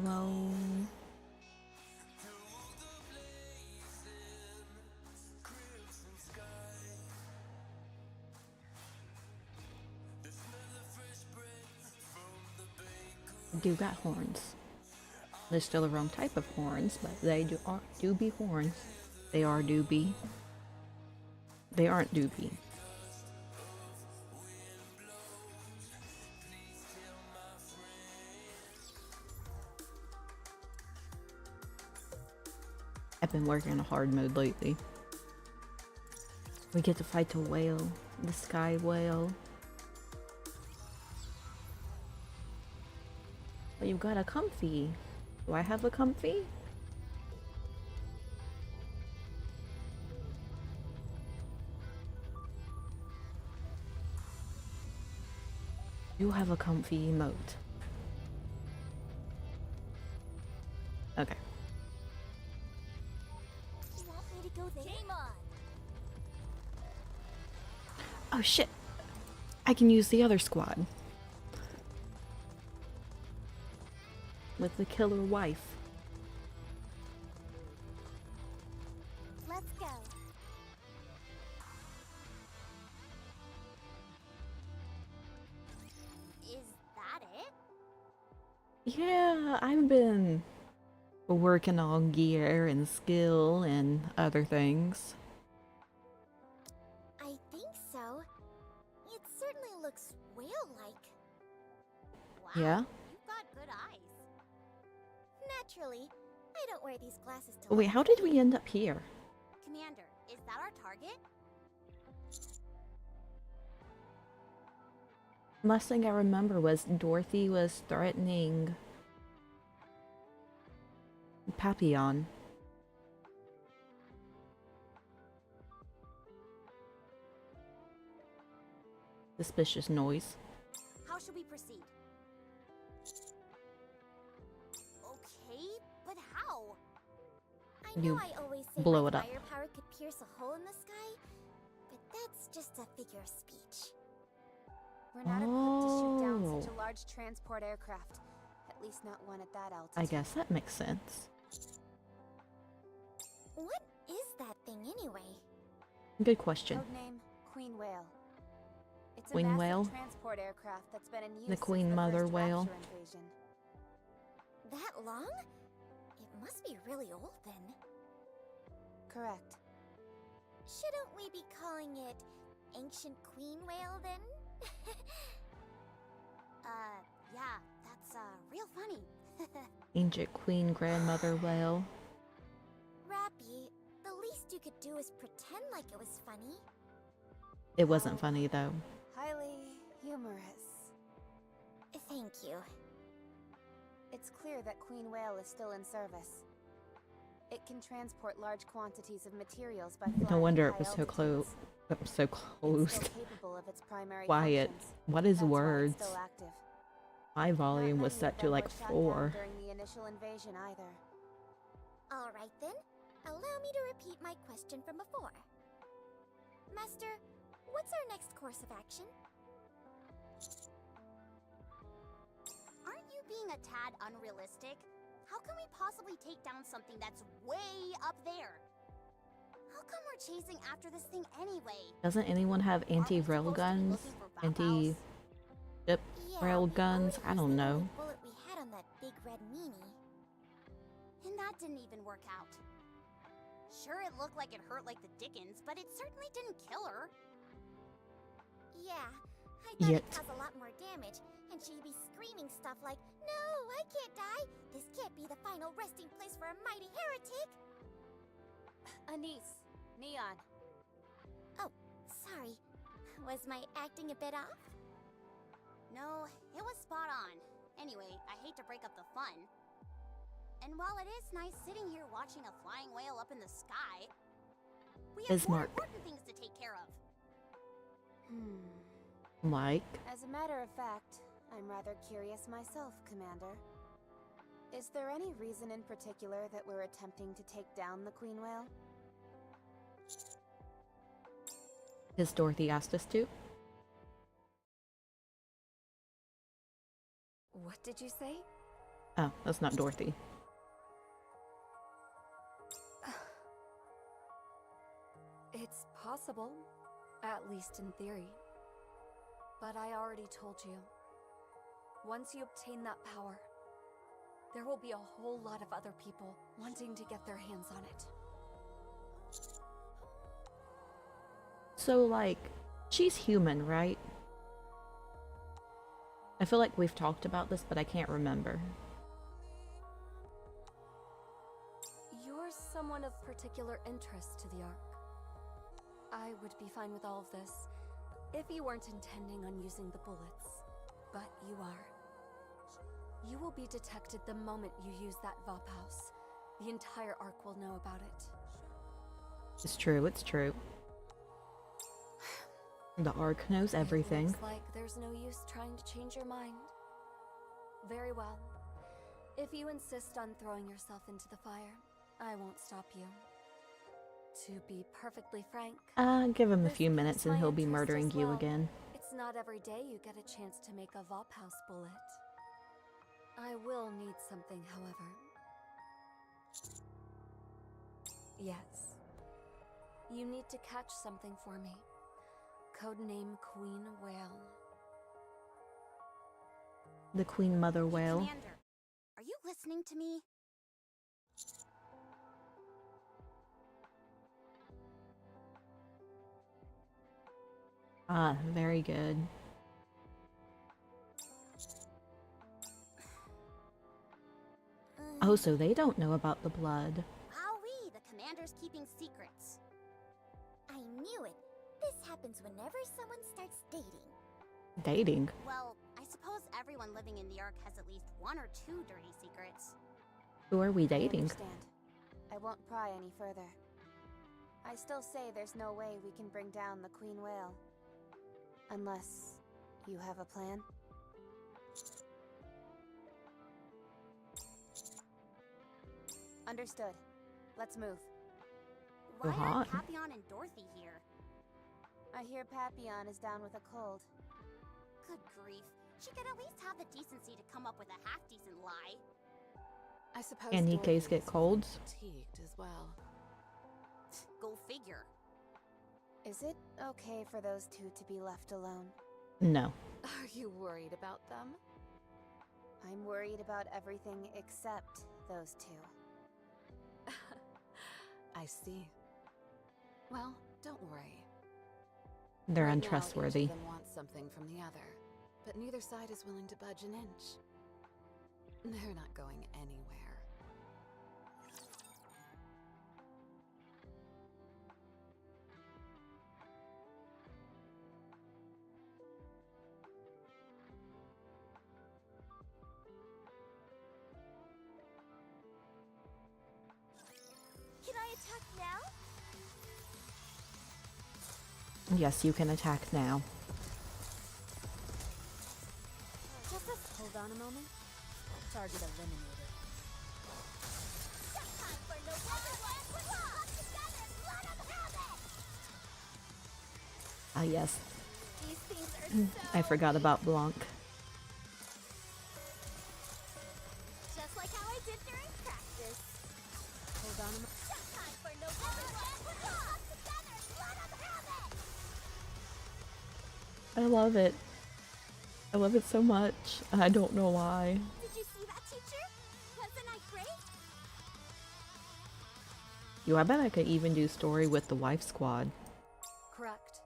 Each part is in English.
Hello. Do got horns. They're still the wrong type of horns, but they do be horns. They are doobie. They aren't doobie. I've been working in a hard mode lately. We get to fight the whale, the sky whale. Oh, you got a comfy. Do I have a comfy? You have a comfy emote. Okay. You want me to go there? Game on. Oh shit! I can use the other squad. With the killer wife. Let's go. Is that it? Yeah, I've been working on gear and skill and other things. I think so. It certainly looks whale-like. Wow. Yeah? You've got good eyes. Naturally, I don't wear these glasses to Wait, look how did pretty. we end up here? Commander, is that our target? Last thing I remember was Dorothy was threatening Papillon. Suspicious noise. How should we proceed? Okay, but how? I know You I always say blow my it up. firepower could pierce a hole in the sky, but that's just a figure of speech. We're not equipped to shoot down Oh. such a large transport aircraft. At least not one at that altitude. I guess that makes sense. What is that thing anyway? Good question. Codename Queen Whale. It's Queen a massive whale? transport aircraft that's been in use The since Queen the Mother first whale? Rapture invasion. That long? It must be really old then. Correct. Shouldn't we be calling it Ancient Queen Whale then? Yeah, that's real funny. Ancient Queen Grandmother Whale. Rappy, the least you could do is pretend like it was funny. It wasn't funny though. Highly humorous. Thank you. It's clear that Queen Whale is still in service. It can transport large quantities of materials by flying No wonder at it was high so close. altitudes. So It's closed. still capable of its primary Quiet. functions. What is That's why it's words? still active. My volume Not was many set of to them like were shot 4. down during the initial invasion either. Alright then, allow me to repeat my question from before. Master, what's our next course of action? Aren't you being a tad unrealistic? How can we possibly take down something that's way up there? How come we're chasing after this thing anyway? Doesn't anyone have Aren't we anti-rail supposed to be guns? looking for Bauhaus? Anti-ship Yeah, rail we guns? already I used don't the know. only bullet we had on that big red meanie. And that didn't even work out. Sure, it looked like it hurt like the dickens, but it certainly didn't kill her. Yeah, I thought Yet. it'd cause a lot more damage, and she'd be screaming stuff like, "No, I can't die! This can't be the final resting place for a mighty heretic!" Anise, Neon. Oh, sorry. Was my acting a bit off? No, it was spot on. Anyway, I hate to break up the fun. And while it is nice sitting here watching a flying whale up in the sky, we have more Bismarck. important things to take care of. Like, As a matter of fact, I'm rather curious myself, Commander. Is there any reason in particular that we're attempting to take down the Queen Whale? has Dorothy asked us to? What did you say? Oh, that's not Dorothy. It's possible, at least in theory. But I already told you. Once you obtain that power, there will be a whole lot of other people wanting to get their hands on it. So, like, she's human, right? I feel like we've talked about this, but I can't remember. You're someone of particular interest to the Ark. I would be fine with all of this if you weren't intending on using the bullets, but you are. You will be detected the moment you use that Vop house. The entire Ark will know about it. It's true, it's true. The Ark knows everything. Looks like there's no use trying to change your mind. Very well. If you insist on throwing yourself into the fire, I won't stop you. To be perfectly frank, Give him a this few piques minutes and my he'll be interest murdering as you well. again. It's not every day you get a chance to make a Vop house bullet. I will need something, however. Yes. You need to catch something for me. Codename Queen Whale. The Queen Mother Whale. Commander, are you listening to me? Ah, very good. Oh, so they don't know about the blood. Wowee, the commander's keeping secrets. I knew it. This happens whenever someone starts dating. Dating? Well, I suppose everyone living in the Ark has at least one or two dirty secrets. Who are we I dating? understand. I won't pry any further. I still say there's no way we can bring down the Queen Whale. Unless you have a plan? Understood. Let's move. Why Go are on. Papillon and Dorothy here? I hear Papillon is down with a cold. Good grief. She could at least have the decency to come up with a half-decent lie. I suppose And Dorothy Nikke's get is colds? fatigued as well. Go figure. Is it okay for those two to be left alone? No. Are you worried about them? I'm worried about everything except those two. I see. Well, don't worry. They're Right now, untrustworthy. each of them wants something from the other, but neither side is willing to budge an inch. They're not going anywhere. Can I attack now? Yes, you can attack now. Hold on a moment. Target eliminated. Time for no together, let 'em have it! Ah, yes. These things are so I forgot about Blanc. just like how I did during practice. Hold on a moment. Time for no together, let 'em have it! I love it. I love it so much. I don't know why. Did you see that, teacher? Wasn't I great? Yo, I bet I could even do story with the wife squad. Correct.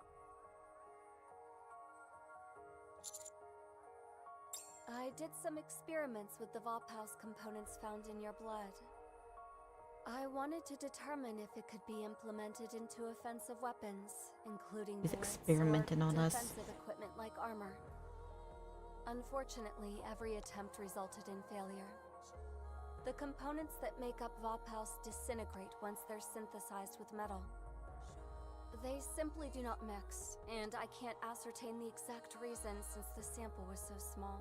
I did some experiments with the Vop house components found in your blood. I wanted to determine if it could be implemented into offensive weapons, including He's bullets experimenting or on us. defensive equipment like armor. Unfortunately, every attempt resulted in failure. The components that make up Vop house disintegrate once they're synthesized with metal. They simply do not mix, and I can't ascertain the exact reason since the sample was so small.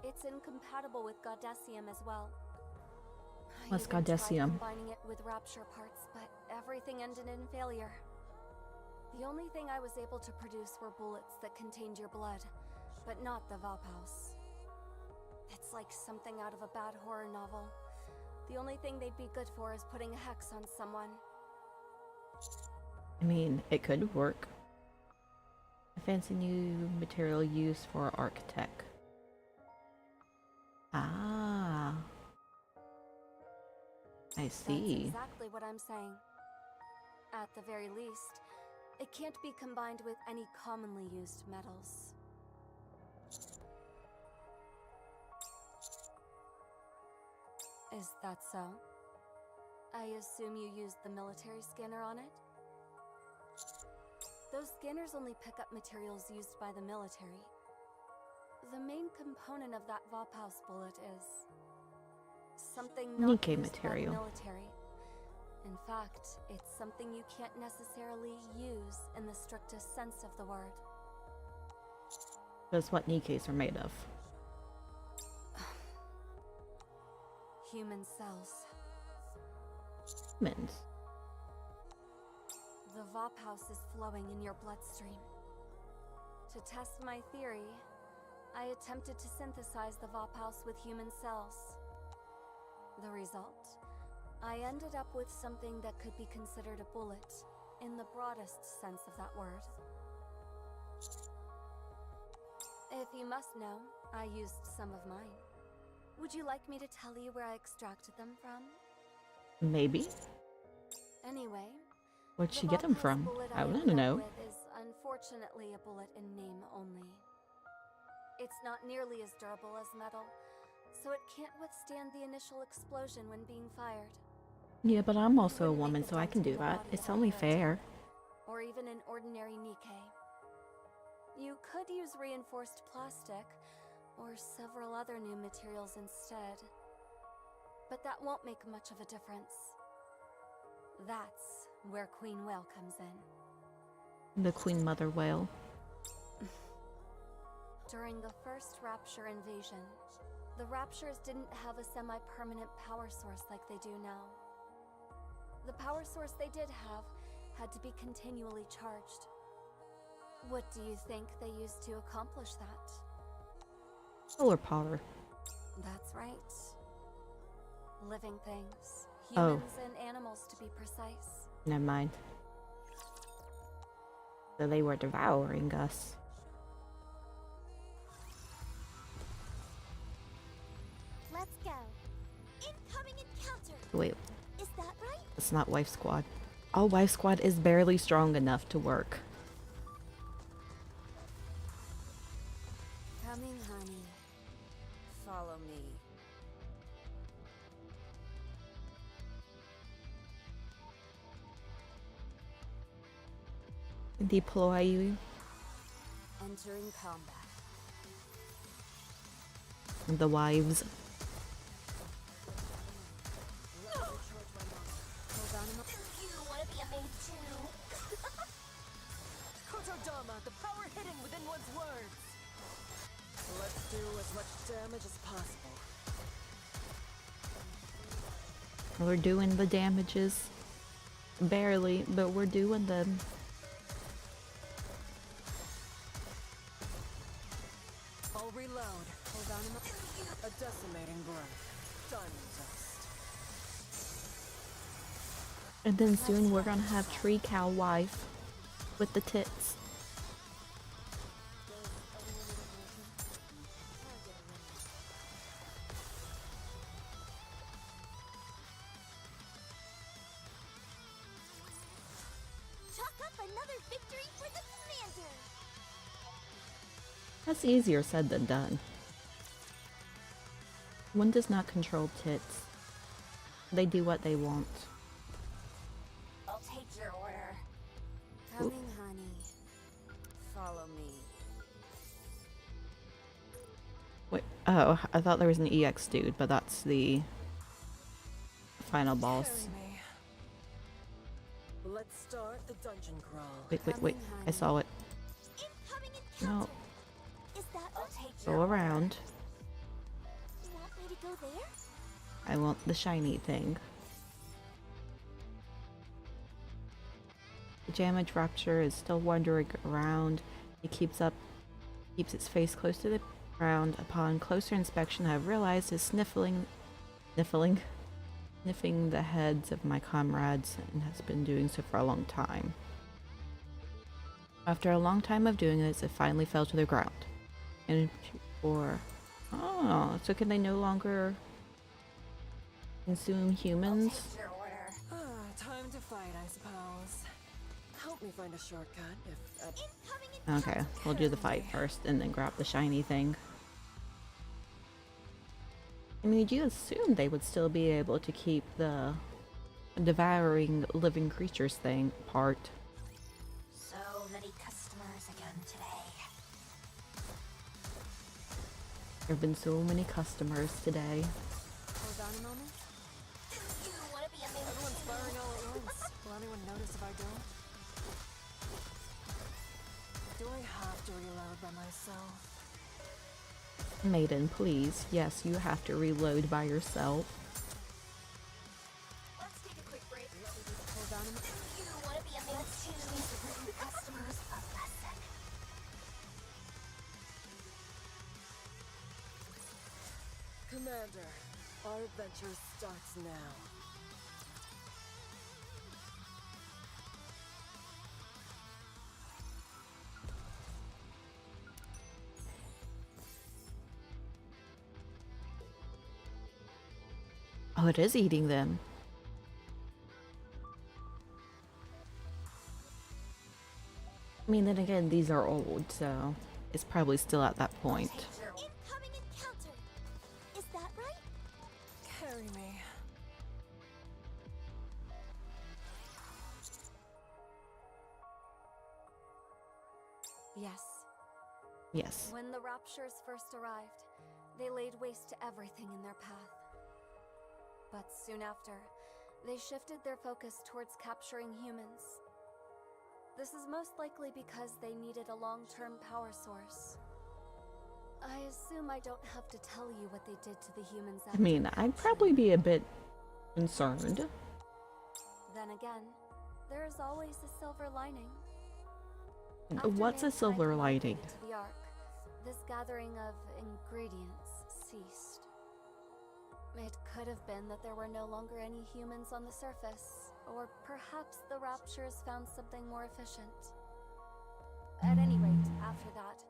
It's incompatible with Goddessium as well. I What's even tried Goddessium? combining it with Rapture parts, but everything ended in failure. The only thing I was able to produce were bullets that contained your blood, but not the Vop house. It's It's like something out of a bad horror novel. The only thing they'd be good for is putting a hex on someone. I mean, it could work. A fancy new material used for architect. Ah. I see. That's exactly what I'm saying. At the very least, it can't be combined with any commonly used metals. Is that so? I assume you used the military scanner on it? Those scanners only pick up materials used by the military. The main component of that Vtubers bullet is something not Nikke used material. by the military. In fact, it's something you can't necessarily use in the strictest sense of the word. That's what Nikkes are made of. Human cells. Humans. The Vtubers is flowing in your bloodstream. To test my theory, I attempted to synthesize the Vtubers with human cells. The result? I ended up with something that could be considered a bullet, in the broadest sense of that word. If you must know, I used some of mine. Would you like me to tell you where I extracted them from? Maybe. Anyway, Where'd the she get them Vtubers from? bullet I want ended to up know. with is unfortunately a bullet in name only. It's not nearly as durable as metal, so it can't withstand the initial explosion when being fired. Yeah, but I'm also a Wouldn't woman, make a so I dent can in do the that. body It's of a only heretic, fair. or even an ordinary Nikke. You could use reinforced plastic, or several other new materials instead. But that won't make much of a difference. That's where Queen Whale comes in. The Queen Mother Whale. During the first Rapture invasion, the Raptures didn't have a semi-permanent power source like they do now. The power source they did have had to be continually charged. What do you think they used to accomplish that? Solar power. That's right. Living things. Oh. Humans and animals, to be precise. Never mind. So they were devouring us. Let's go. Incoming encounter. Wait, Is that right? it's not Wife Squad. Oh, Wife Squad is barely strong enough to work. Coming, honey. Follow me. Deploy you. Entering combat. The wives. Hold on a moment. You want to be a maid too? Kotodama, the power hidden within one's words. Let's do as much damage as possible. We're doing the damages. Barely, but we're doing them. I'll reload. Hold on a moment. A decimating blow. Done dust. And then soon we're gonna have Tree Cow Wife with the tits. Chalk up another victory for the commander. That's easier said than done. One does not control tits. They do what they want. I'll take your order. Coming, honey. Follow me. Wait, oh, I thought there was an EX dude, but that's the final boss. Carry me. Let's start the dungeon crawl. Wait, Coming, I honey. saw it. Incoming No, encounter. Is that I'll take go around. You want me to go there? I want the shiny thing. The damage rapture is still wandering around. It keeps its face close to the Round upon closer inspection, I have realized is sniffing the heads of my comrades and has been doing so for a long time. After a long time of doing this, it finally fell to the ground. And so can they no longer consume humans? Time to fight, I suppose. Help me find a shortcut if... Okay, we'll do the fight first and then grab the shiny thing. I mean, you assume they would still be able to keep the devouring living creatures thing part. So many customers again today. There have been so many customers today. Hold on a moment. You want to be a maiden? Everyone's firing all at once. Will anyone notice if I don't? Do I have to reload by myself? Maiden, please. Yes, you have to reload by yourself. Let's take a quick break. Hold on a minute. You want to be a maiden too? Bring customers a lesson. Commander, our adventure starts now. Oh, it is eating them. I mean, then again, these are old, so it's probably still at that point. Incoming encounter. Is that right? Carry me. Yes. Yes. When the Raptures first arrived, they laid waste to everything in their path. But soon after, they shifted their focus towards capturing humans. This is most likely because they needed a long-term power source. I assume I don't have to tell you what they did to the humans I after mean, I'd capture. probably be a bit concerned. Then again, there is always a silver lining. After What's a mankind silver lining? migrated to the Ark, this gathering of ingredients ceased. It could have been that there were no longer any humans on the surface, or perhaps the Raptures found something more efficient. At any rate, after that,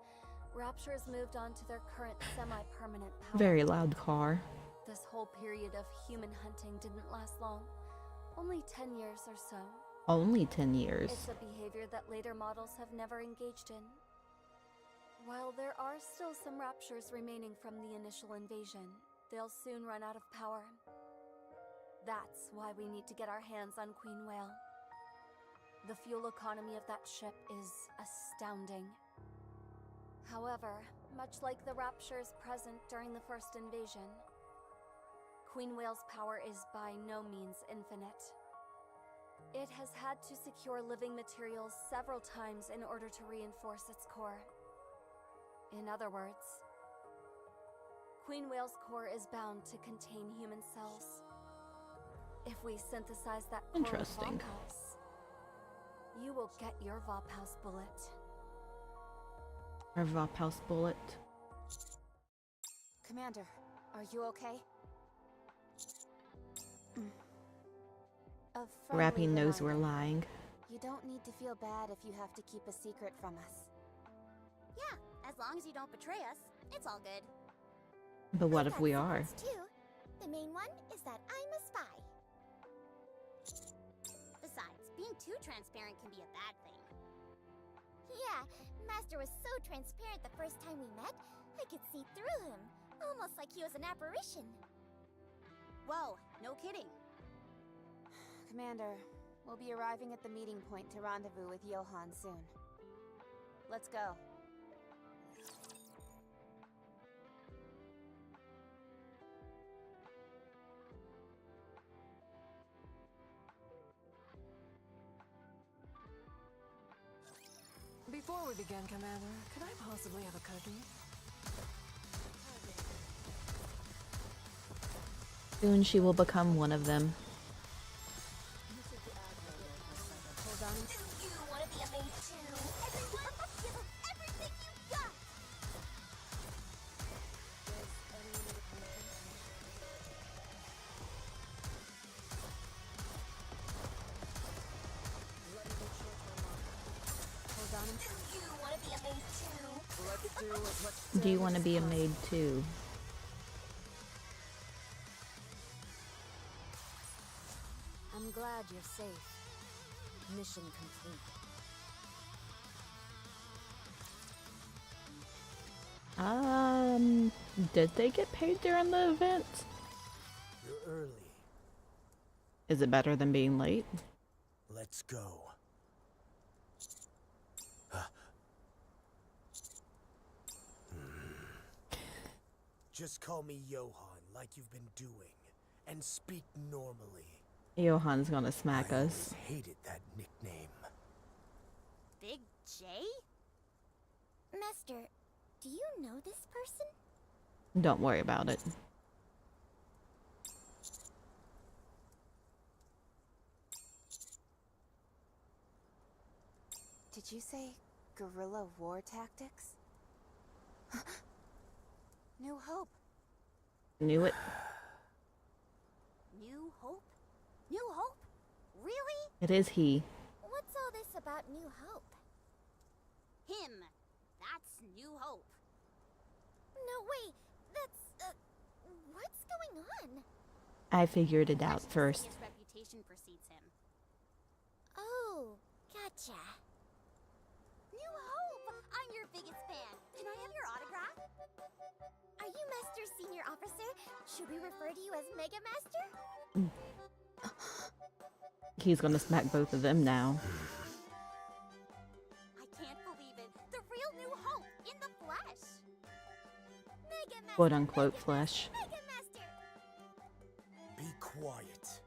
Raptures moved on to their current semi-permanent power. Very loud car. This whole period of human hunting didn't last long, only 10 years or so. Only 10 years. It's a behavior that later models have never engaged in. While there are still some Raptures remaining from the initial invasion, they'll soon run out of power. That's why we need to get our hands on Queen Whale. The fuel economy of that ship is astounding. However, much like the Raptures present during the first invasion, Queen Whale's power is by no means infinite. It has had to secure living materials several times in order to reinforce its core. In other words, Queen Whale's core is bound to contain human cells. If we synthesize that core with Interesting. Vopals, you will get your Vopals bullet. Our Vopals bullet. Commander, are you okay? A friendly Rappy knows we're reminder. lying. You don't need to feel bad if you have to keep a secret from us. Yeah, as long as you don't betray us, it's all good. But what I've if got we are? secrets, too. The main one is that I'm a spy. Besides, being too transparent can be a bad thing. Yeah, Master was so transparent the first time we met, I could see through him. Almost like he was an apparition. Whoa, no kidding. Commander, we'll be arriving at the meeting point to rendezvous with Johann soon. Let's go. Before we begin, Commander, could I possibly have a cookie? Soon she will become one of them. Hold on. You want to be a maid too? Everyone, give him everything you got! on him. Let it do as much Do you want to be a maid too? I'm glad you're safe. Mission complete. Did they get paid during the event? You're early. Is it better than being late? Let's go. Just call me Johan like you've been doing, and speak normally. Johan's gonna smack I us. always hated that nickname. Big J? Master, do you know this person? Don't worry about it. Did you say guerrilla war tactics? New Hope. Knew it. New Hope? New Hope? Really? It is he. What's all this about New Hope? Him. That's New Hope. No, wait. That's, what's going on? I figured it out Imagine first. His reputation precedes him. Oh, gotcha. New Hope! I'm your biggest fan. Can I have your autograph? Are you Master Senior Officer? Should we refer to you as Mega Master? He's gonna smack both of them now. I can't believe it. The real New Hope in the flesh. Mega Master. Quote unquote flesh. Mega Master. Be quiet.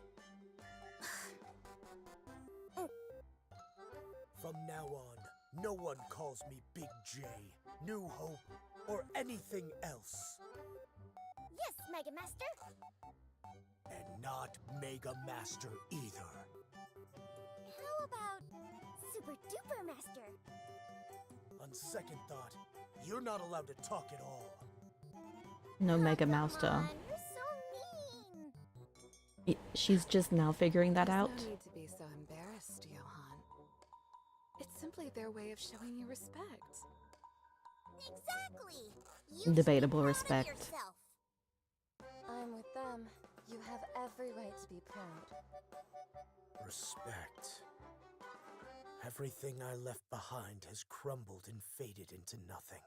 From now on, no one calls me Big J, New Hope, or anything else. Yes, Mega Master. And not Mega Master either. How about Super Duper Master? On second thought, you're not allowed to talk at all. No Mega Come Mouse on, you're so mean. She's just now figuring that out. There's no need to be so embarrassed, Johan. It's simply their way of showing you respect. Exactly. You should be Debatable proud of respect. yourself. I'm with them. You have every right to be proud. Respect. Everything I left behind has crumbled and faded into nothing.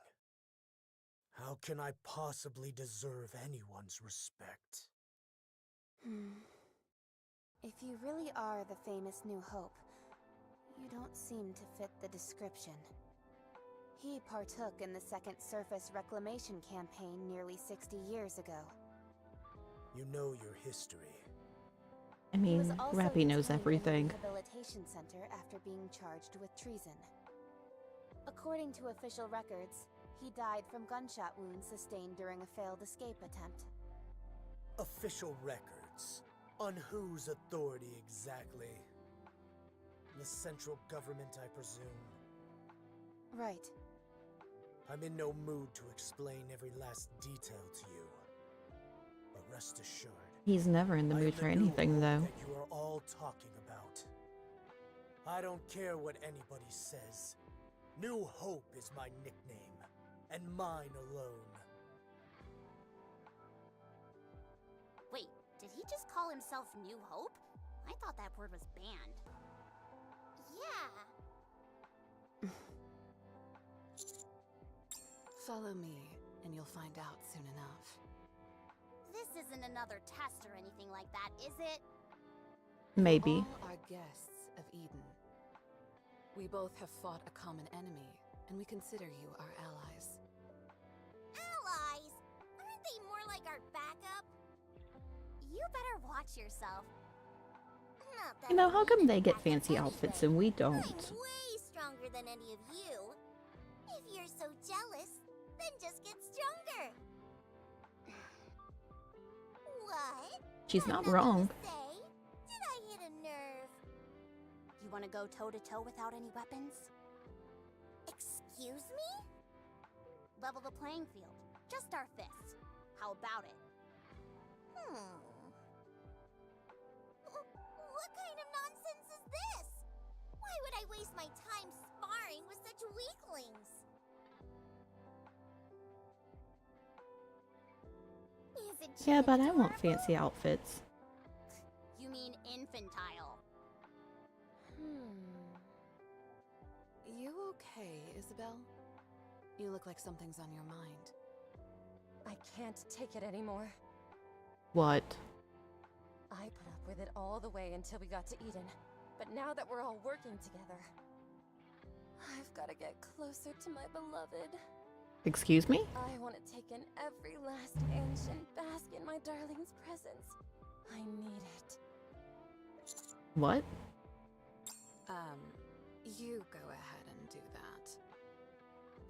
How can I possibly deserve anyone's respect? If you really are the famous New Hope, you don't seem to fit the description. He partook in the Second Surface Reclamation Campaign nearly 60 years ago. You know your history. I He was mean, also Rappy knows detained in a everything. rehabilitation center after being charged with treason. According to official records, he died from gunshot wounds sustained during a failed escape attempt. Official records? On whose authority exactly? The central government, I presume. Right. I'm in no mood to explain every last detail to you. But rest assured, He's never in the I am mood for New anything, Hope though. that you are all talking about. I don't care what anybody says. New Hope is my nickname, and mine alone. Wait, did he just call himself New Hope? I thought that word was banned. Yeah. Follow me, and you'll find out soon enough. This isn't another test or anything like that, is it? Maybe. All are guests of Eden. We both have fought a common enemy, and we consider you our allies. Allies? Aren't they more like our backup? You better watch yourself. Not that You know, I how need come any they get backup fancy outfits anyway. and we I'm don't? way stronger than any of you. If you're so jealous, then just get stronger. What? She's Got not nothing wrong. to say? Did I hit a nerve? You want to go toe-to-toe without any weapons? Excuse me? Level the playing field. Just our fists. How about it? What kind of nonsense is this? Why would I waste my time sparring with such weaklings. Is it Yeah, but I want adorable? fancy outfits. You mean infantile? You okay, Isabel? You look like something's on your mind. I can't take it anymore. What? I put up with it all the way until we got to Eden. But now that we're all working together, I've got to get closer to my beloved. Excuse me? I want to take in every last inch and bask in my darling's presence. I need it. What? You go ahead and do that.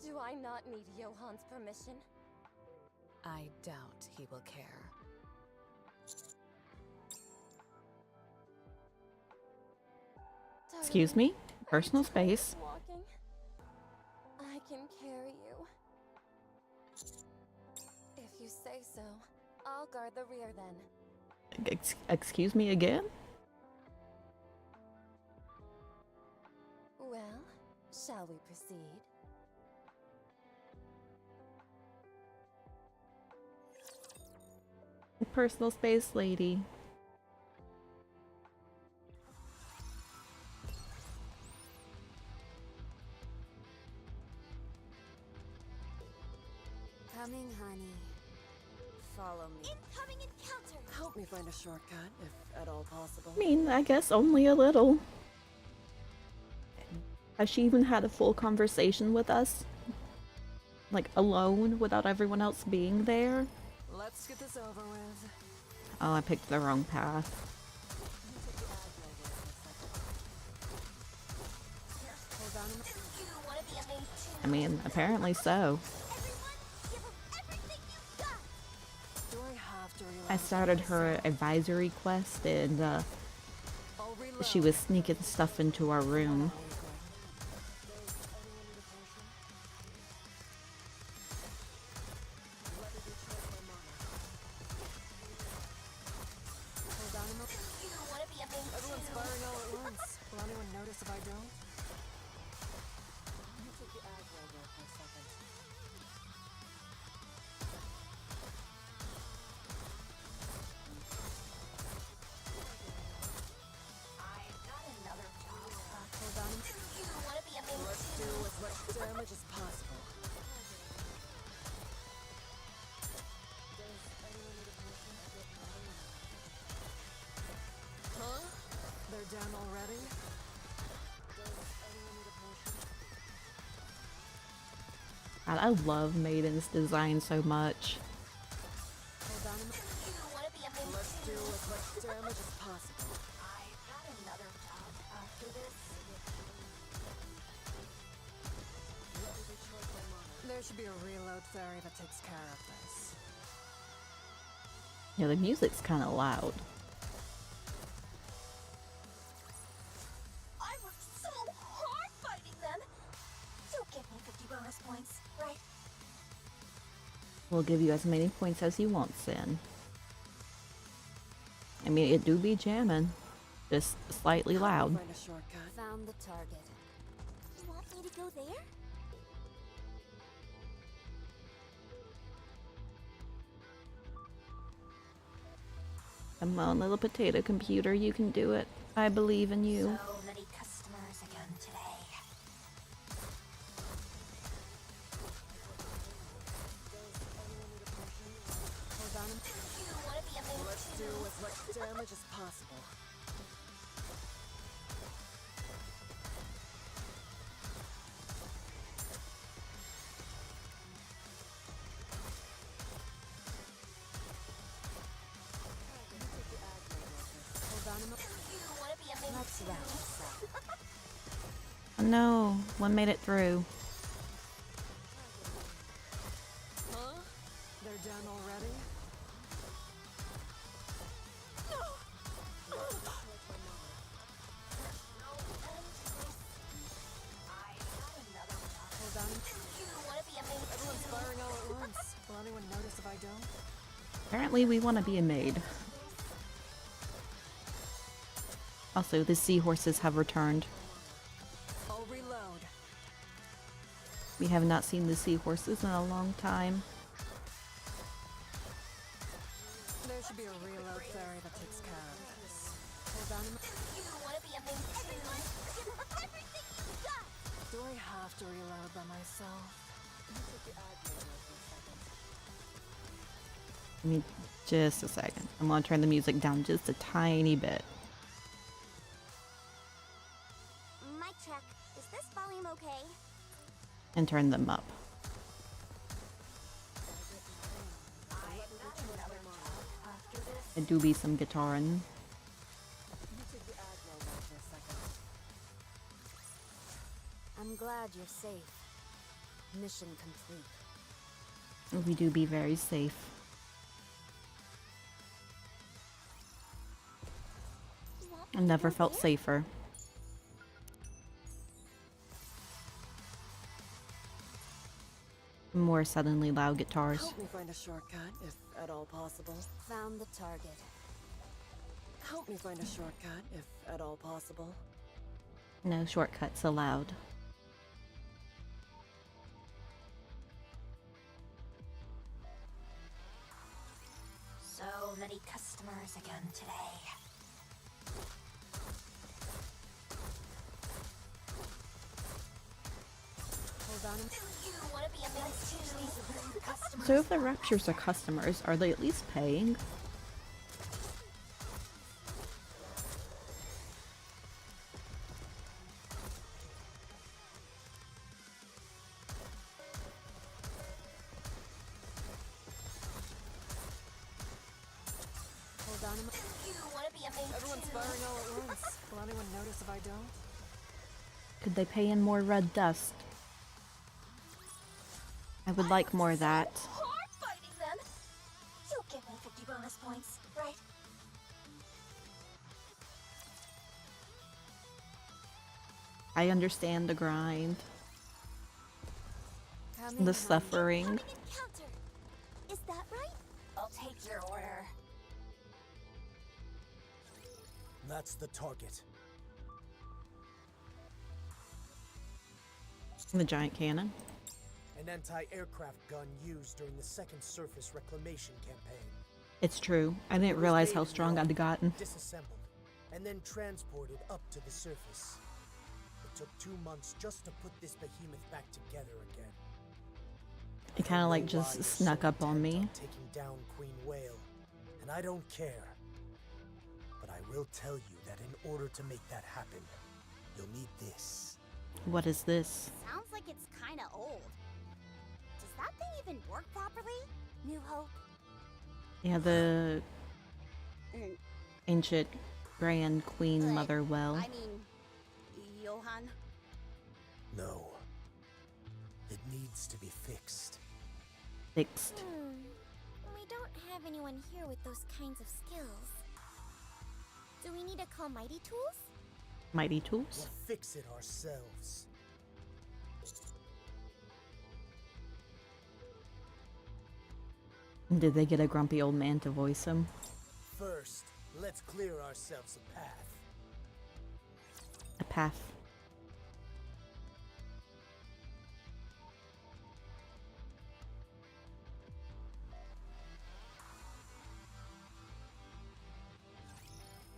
Do I not need Johan's permission? I doubt he will care. Excuse me? Darling, Personal are you tired of space. walking? I can carry you. If you say so, I'll guard the rear then. Excuse me again? Well, shall we proceed? Personal space lady. Coming, honey. Follow me. Incoming encounter! Help me find a shortcut, if at all possible. I mean, I guess only a little. Has she even had a full conversation with us? Like, alone, without everyone else being there? Let's get this over with. Oh, I picked the wrong path. You wanna be a maid too? I mean, apparently so. Everyone, give 'em everything you've got! Do I have to realize I started her advisory quest and I'll reload. she was sneaking stuff into our room. You wanna be a maid Everyone's too? firing all at once. Will anyone notice if I don't? Let me take the aggro there for a second. I've got another job. Hold on. You wanna be a maid Let's too? do as much damage as possible. Huh? They're down already? God, I love Maiden's design so much. Hold on. You wanna be a maid Let's too? do as much damage as possible. I've got another job after this. There should be a reload fairy that takes care of this. Yeah, the music's kind of loud. I worked so hard fighting them! You'll give me 50 bonus points, right? We'll give you as many points as you want, Sin. I mean, it do be jamming. Just slightly loud. Find a shortcut. Found the target. You want me to go there? Come on, little potato computer, you can do it. I believe in you. So many customers again today. Hold on. You wanna be a maid Let's too? do as much damage as possible. Hold on. You wanna be a maid Let's too? wrap this up. Oh no, one made it through. Huh? They're down already? Hold on. You wanna be a maid Everyone's too? firing all at once. Will anyone notice if I don't? Apparently we want to be a maid. Also, the seahorses have returned. I'll reload. We have not seen the seahorses in a long time. There should be a reload fairy that takes care of this. Hold on a minute. You wanna be amazing? Everyone, give everything you got! Do I have to reload by myself? Give me just a second. I'm gonna turn the music down just a tiny bit. Mic check. Is this volume okay? And turn them up. It do be some guitaring. I'm glad you're safe. Mission complete. We do be very safe. I never felt safer. More suddenly loud guitars. Help me find a shortcut, if at all possible. Found the target. Help me find a shortcut, if at all possible. No shortcuts allowed. So many customers again today. Hold on a minute. You wanna be amazing? Customers. So if the Raptures are customers, are they at least paying? Hold on a minute. You wanna be amazing? Everyone's firing all at once. Will anyone notice if I don't? Could they pay in more red dust? I would like more of that. Hard fighting them. You'll give me 50 bonus points, right? I understand the grind, Come in, the honey. suffering. Coming in counter. Is that right? I'll take your order. That's the target. The giant cannon. An anti-aircraft gun used during the second surface reclamation campaign. It's true. I didn't realize how strong I'd gotten. Disassembled, and then transported up to the surface. It took 2 months just to put this behemoth back together again. It kind of like I know why just you're snuck so up on intent me. Taking down Queen Whale, and I don't care. But I will tell you that in order to make that happen, you'll need this. What is this? Sounds like it's kinda old. Does that thing even work properly? New Hope? Yeah, the Mm, ancient Grand Queen Like, Mother Well. I mean, Johann? No. It needs to be fixed. Fixed. We don't have anyone here with those kinds of skills. Do we need to call Mighty Tools? Mighty We'll tools. fix it ourselves. Did they get a grumpy old man to voice him? First, let's clear ourselves a path. A path.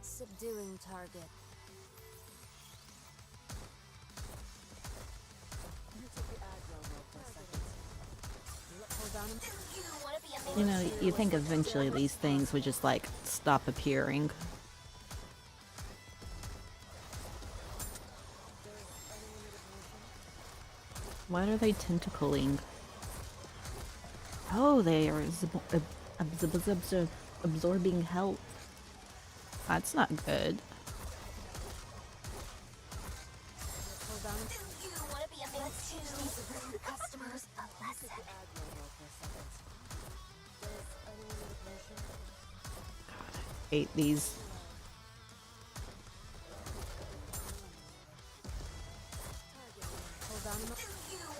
Subduing target. Hold on a minute. You wanna be amazing? You know, you think eventually these things would just like stop appearing. What are they tentacling? Oh, they are absorbing health. That's not good. Hold on a minute. You wanna be amazing? Teach customers a lesson. Hate these. Hold on a minute.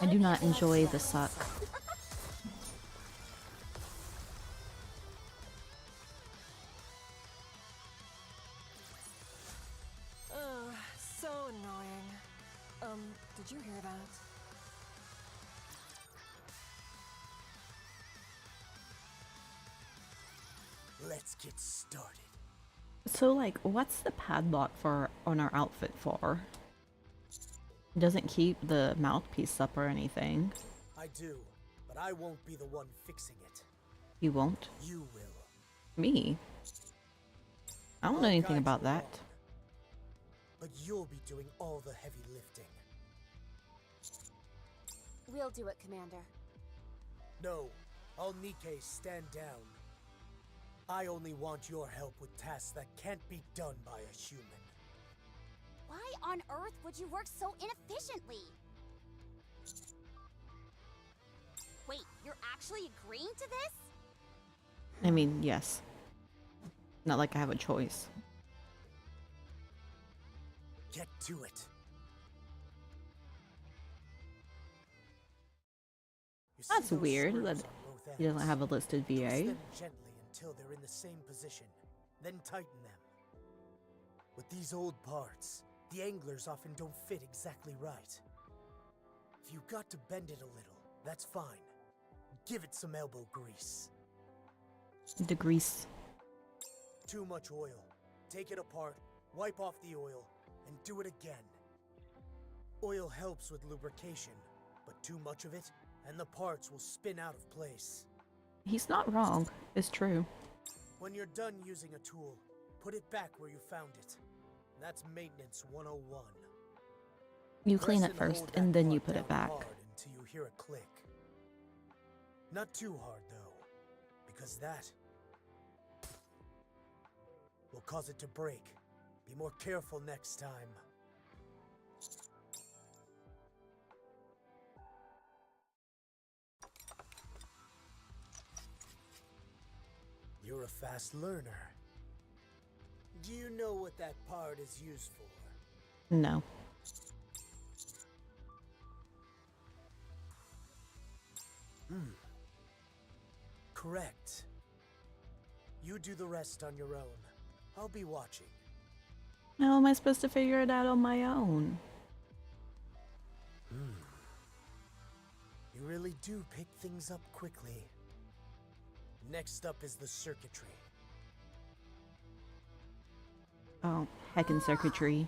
I do not enjoy the suck. So annoying. Did you hear that? let's get started. So, like, what's the padlock for on our outfit for? It doesn't keep the mouthpiece up or anything. I do, but I won't be the one fixing it. You won't? You will. Me? I don't know I'll anything guide about you that. along, but you'll be doing all the heavy lifting. We'll do it, Commander. No, all Nikke stand down. I only want your help with tasks that can't be done by a human. Why on earth would you work so inefficiently? Wait, you're actually agreeing to this? I mean, yes. Not like I have a choice. Get to it. You see That's those weird swerves that on both he doesn't ends? have a listed Twist VA. them gently until they're in the same position, then tighten them. With these old parts, the anglers often don't fit exactly right. If you got to bend it a little, that's fine. Give it some elbow grease. The grease. Too much oil. Take it apart, wipe off the oil, and do it again. Oil helps with lubrication, but too much of it, and the parts will spin out of place. He's not wrong. It's true. When you're done using a tool, put it back where you found it. That's maintenance 101. You clean Press it and first, hold and that then you part put it down back. hard until you hear a click. Not too hard though, because that will cause it to break. Be more careful next time. You're a fast learner. Do you know what that part is used for? No. Correct. You do the rest on your own. I'll be watching. How am I supposed to figure it out on my own? You really do pick things up quickly. Next up is the circuitry. Oh, heckin' circuitry.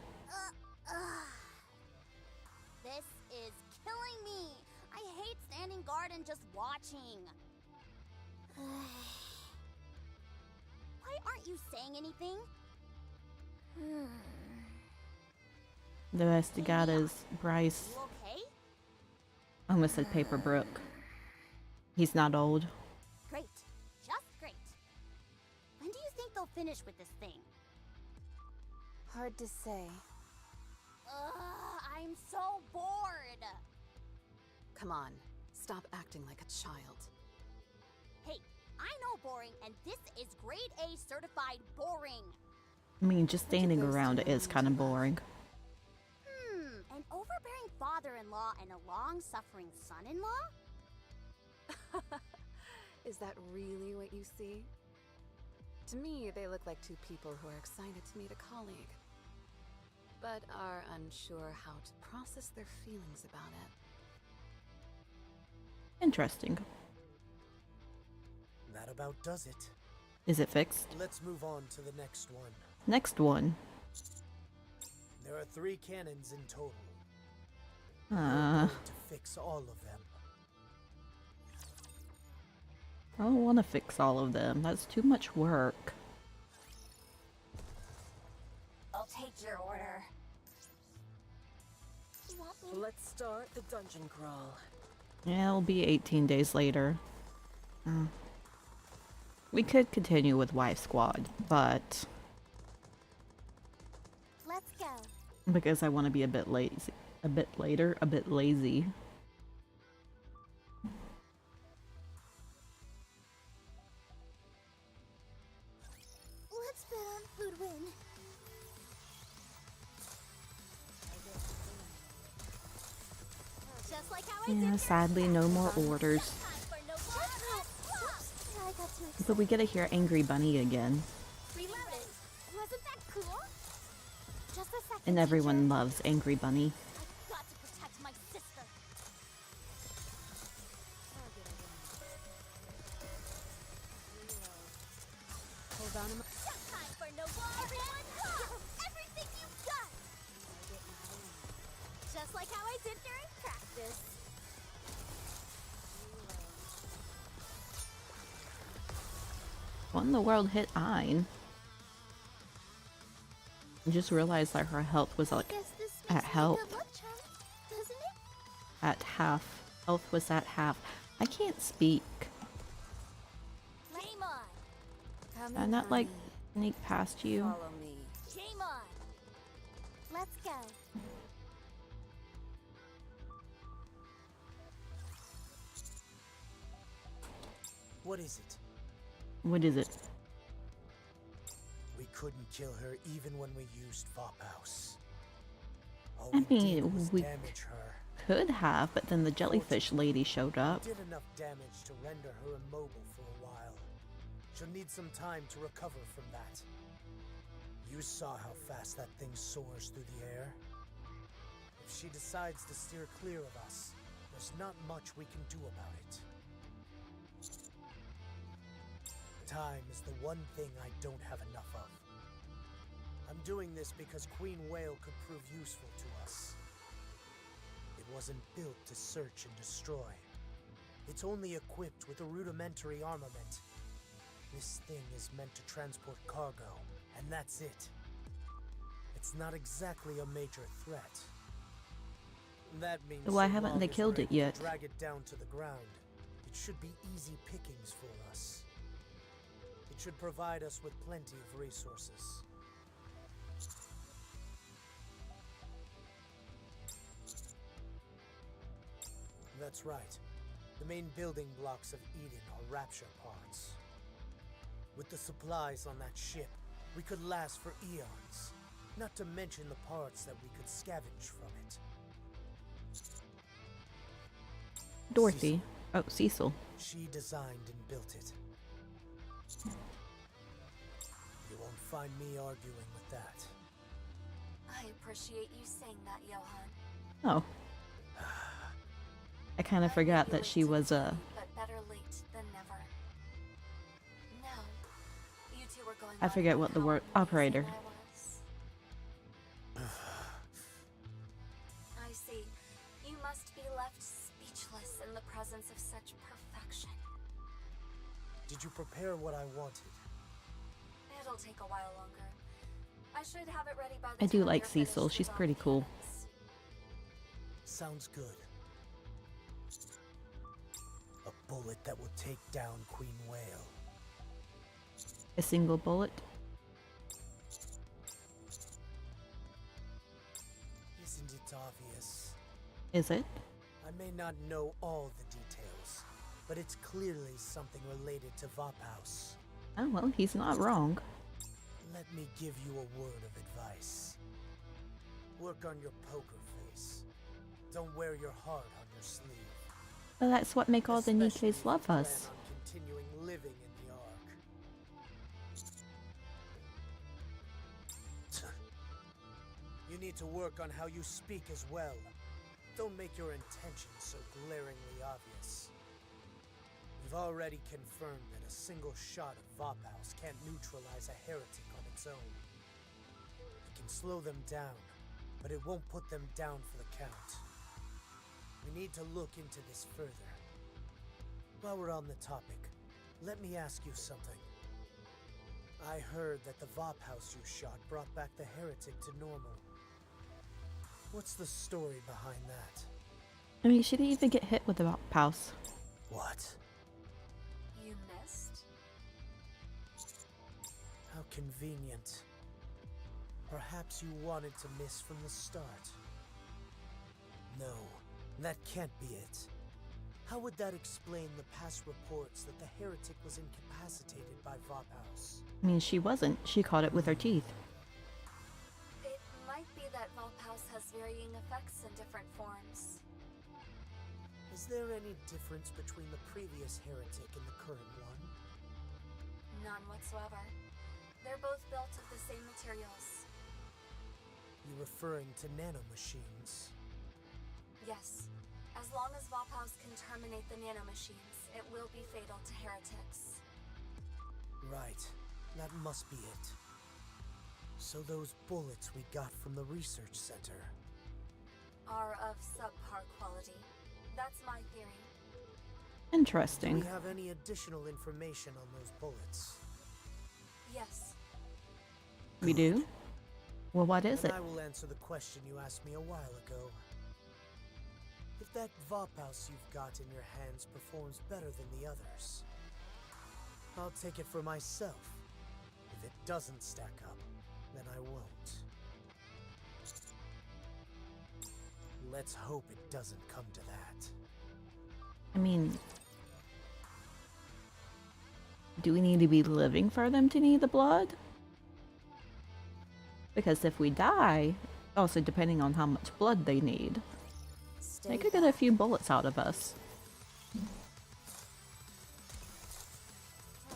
This is killing me. I hate standing guard and just watching. Why aren't you saying anything? The best you got is Bryce. You okay? I almost said Paperbrook. He's not old. Great. Just great. When do you think they'll finish with this thing? Hard to say. I'm so bored. Come on, stop acting like a child. Hey, I know boring, and this is grade A certified boring. I mean, just standing those around two it is mean kind of to love? boring. An overbearing father-in-law and a long-suffering son-in-law? Is that really what you see? To me, they look like two people who are excited to meet a colleague, but are unsure how to process their feelings about it. Interesting. That about does it. Is it fixed? Let's move on to the next one. Next one. There are 3 cannons in total. We're Uh, going to fix all of them. I don't want to fix all of them. That's too much work. I'll take your order. You want me? Let's start the dungeon crawl. Yeah, it'll be 18 days later. We could continue with Wife Squad, but Let's go. because I want to be a bit lazy, a bit lazy. Let's bet on food win. Just like how I Yeah, did. sadly, no more orders. Time for no more. I got too excited. But we get to hear Angry Bunny again, Reloaded. Wasn't that cool? Just a second. and everyone teacher. loves Angry Bunny. I've got to protect my sister. found him. Time for no war. Everyone go! Everything you've got! Just like how I did during practice. What in the world hit Ein? I just realized that her health was like Guess this at makes me a health. good luck charm, doesn't it? At half. Health was at half. I can't speak. Game on! Come I in, not like honey. sneak past you. Follow me. Game on! Let's go. What is it? What is it? We couldn't kill her even when we used Vophouse. All I we mean, did was we damage her. could have, but then the jellyfish lady showed up. We did enough damage to render her immobile for a while. She'll need some time to recover from that. You saw how fast that thing soars through the air. If she decides to steer clear of us, there's not much we can do about it. Time is the one thing I don't have enough of. I'm doing this because Queen Whale could prove useful to us. It wasn't built to search and destroy. It's only equipped with a rudimentary armament. This thing is meant to transport cargo, and that's it. It's not exactly a major threat. That means Why so haven't long they as killed we're it able to yet? drag it down to the ground, it should be easy pickings for us. It should provide us with plenty of resources. That's right. The main building blocks of Eden are rapture parts. With the supplies on that ship, we could last for eons. Not to mention the parts that we could scavenge from it. Dorothy. Oh, Cecil. She designed and built it. You won't find me arguing with that. I appreciate you saying that, Johan. Oh. I kind of forgot that she was But better late than never. No, you two were going. I on forget about what the how word amazing operator. I was. I see. You must be left speechless in the presence of such perfection. Did you prepare what I wanted? It'll take a while longer. I should have it ready by the I do time like you're finished Cecil. with She's all pretty the cool. humans. Sounds good. A bullet that will take down Queen Whale. A single bullet. Isn't it obvious? Is it? I may not know all the details, but it's clearly something related to Vophouse. Oh, well, he's not wrong. Let me give you a word of advice. Work on your poker face. Don't wear your heart on your sleeve. Well, that's what make all the Especially Nikkes if you love plan us. on continuing living in the Ark. You need to work on how you speak as well. Don't make your intentions so glaringly obvious. We've already confirmed that a single shot of Vophouse can't neutralize a heretic on its own. It can slow them down, but it won't put them down for the count. We need to look into this further. While we're on the topic, let me ask you something. I heard that the Vophouse you shot brought back the heretic to normal. What's the story behind that? I mean, she didn't even get hit with the house. What? You missed? How convenient. Perhaps you wanted to miss from the start. No, that can't be it. How would that explain the past reports that the heretic was incapacitated by Vophouse? I mean, she wasn't. She caught it with her teeth. It might be that Vophouse has varying effects in different forms. Is there any difference between the previous heretic and the current one? None whatsoever. They're both built of the same materials. You referring to nanomachines? Yes. As long as Vophouse can terminate the nanomachines, it will be fatal to heretics. Right. That must be it. So those bullets we got from the research center. Are of subpar quality. That's my theory. Do Interesting. we have any additional information on those bullets? Yes. We do? Well, what is Then it? I will answer the question you asked me a while ago. If that Vtubers you've got in your hands performs better than the others, I'll take it for myself. If it doesn't stack up, then I won't. Let's hope it doesn't come to that. I mean, do we need to be living for them to need the blood? Because if we die, also depending on how much blood they need, they could get a few bullets out of us.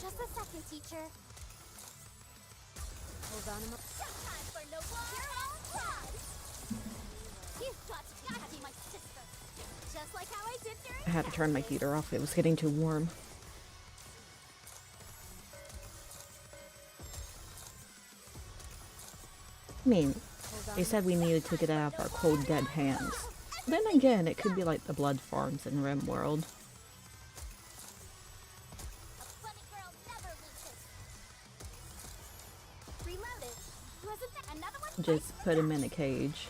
Just a second, teacher. Hold on a moment. Time for no your own prize. You've got to be my sister. Just like how I did during I had to turn my heater off, it was getting too warm. I mean, they said we needed to get it out of our cold dead hands. Then again, it could be like the blood farms in RimWorld. A funny girl never loses. Reloaded. Wasn't that another one? Just put him in a cage.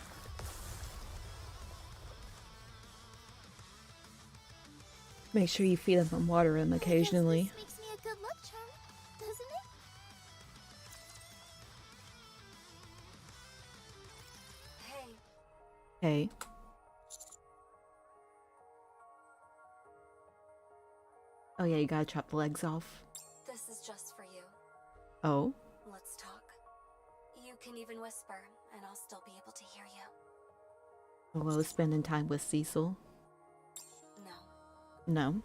Make sure you feed him and water him occasionally. This makes me a good luck charm, doesn't it? Hey, Hey. Oh yeah, you gotta chop the legs off. this is just for you. Oh? Let's talk. You can even whisper, and I'll still be able to hear you. Well, spending time with Cecil? No. No.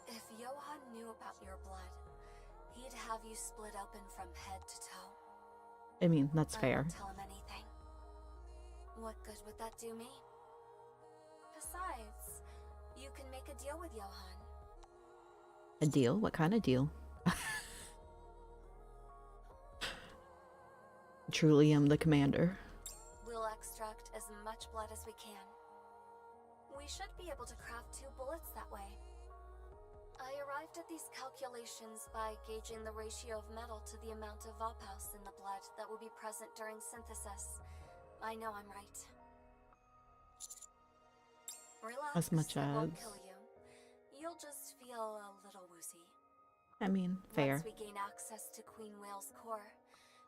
If Johan knew about your blood, he'd have you split open from head to toe. I mean, that's I fair. won't tell him anything. What good would that do me? Besides, you can make a deal with Johan. A deal? What kind of deal? Truly am the commander. We'll extract as much blood as we can. We should be able to craft 2 bullets that way. I arrived at these calculations by gauging the ratio of metal to the amount of Vtubers in the blood that will be present during synthesis. I know I'm right. Relax, As much it won't as- kill you. You'll just feel a little woozy. I mean, fair. Once we gain access to Queen Whale's core,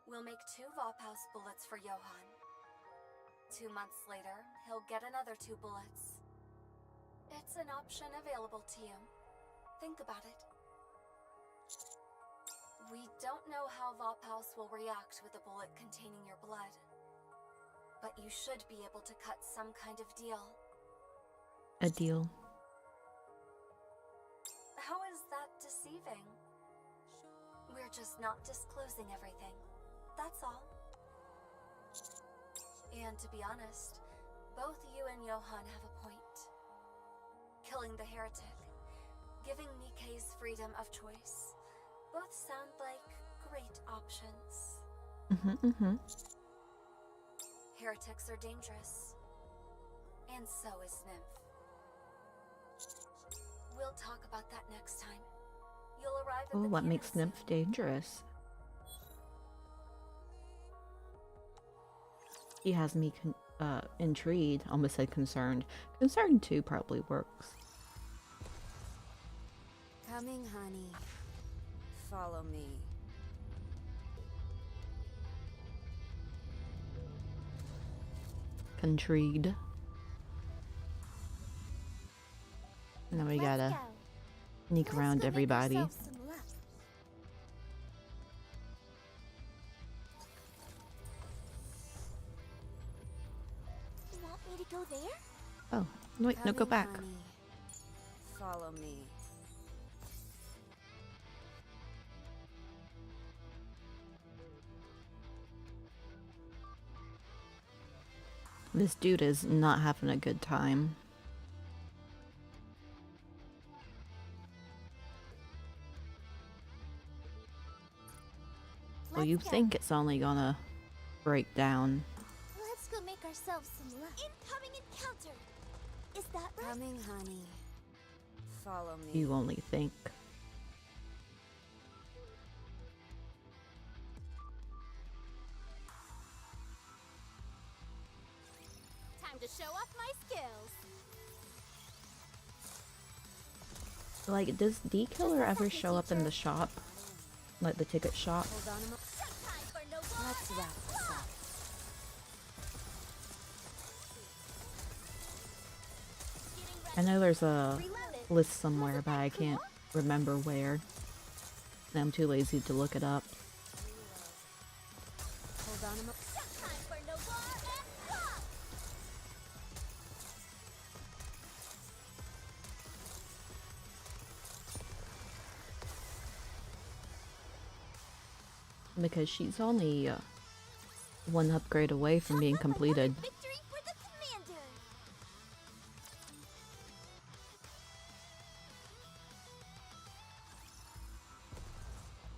we'll make 2 Vtubers bullets for Johan. 2 months later, he'll get another 2 bullets. It's an option available to you. Think about it. We don't know how Vtubers will react with a bullet containing your blood. But you should be able to cut some kind of deal. A deal. How is that deceiving? We're just not disclosing everything. That's all. And to be honest, both you and Johan have a point. Killing the heretic, giving Nikke's freedom of choice, both sound like great options. Heretics are dangerous. And so is Nymph. We'll talk about that next time. You'll arrive at Oh, the what cannon makes soon. Nymph dangerous? He has me intrigued. Almost said concerned. Concerned too probably works. Coming, honey. Follow me. Intrigued. Now we Let's gotta go. sneak Let's around go make everybody. ourselves some luck. You want me to go there? Oh, wait, no, go Coming, back. honey. Follow me. This dude is not having a good time. you think it's only gonna break down. Let's go make ourselves some lunch. Incoming encounter. Is that right? Coming, honey. Follow me. You only think. Time to show off my skills. Like, does D-Killer ever show up in the shop? Like the ticket shop? Hold on a mo- Time for no Let's wrap this up. I know there's a reloaded. list somewhere, but I can't remember where. And I'm too lazy to look it up. Hold on a mo- Time for no war and pop. Because she's only one upgrade away from being completed. Victory for the commander.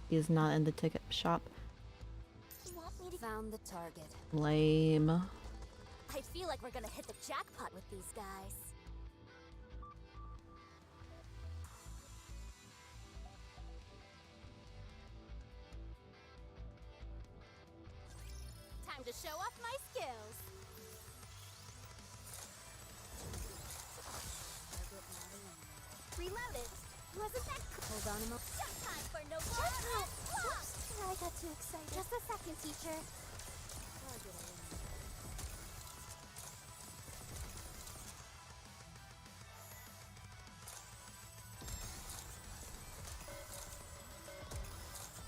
He is not in the ticket shop. You want me to? Found the target. Lame. I feel like we're gonna hit the jackpot with these guys. Time to show off my skills. Reloaded. Wasn't that cool? Hold on a mo- Time for no war and pop. I got too excited. Just a second, teacher.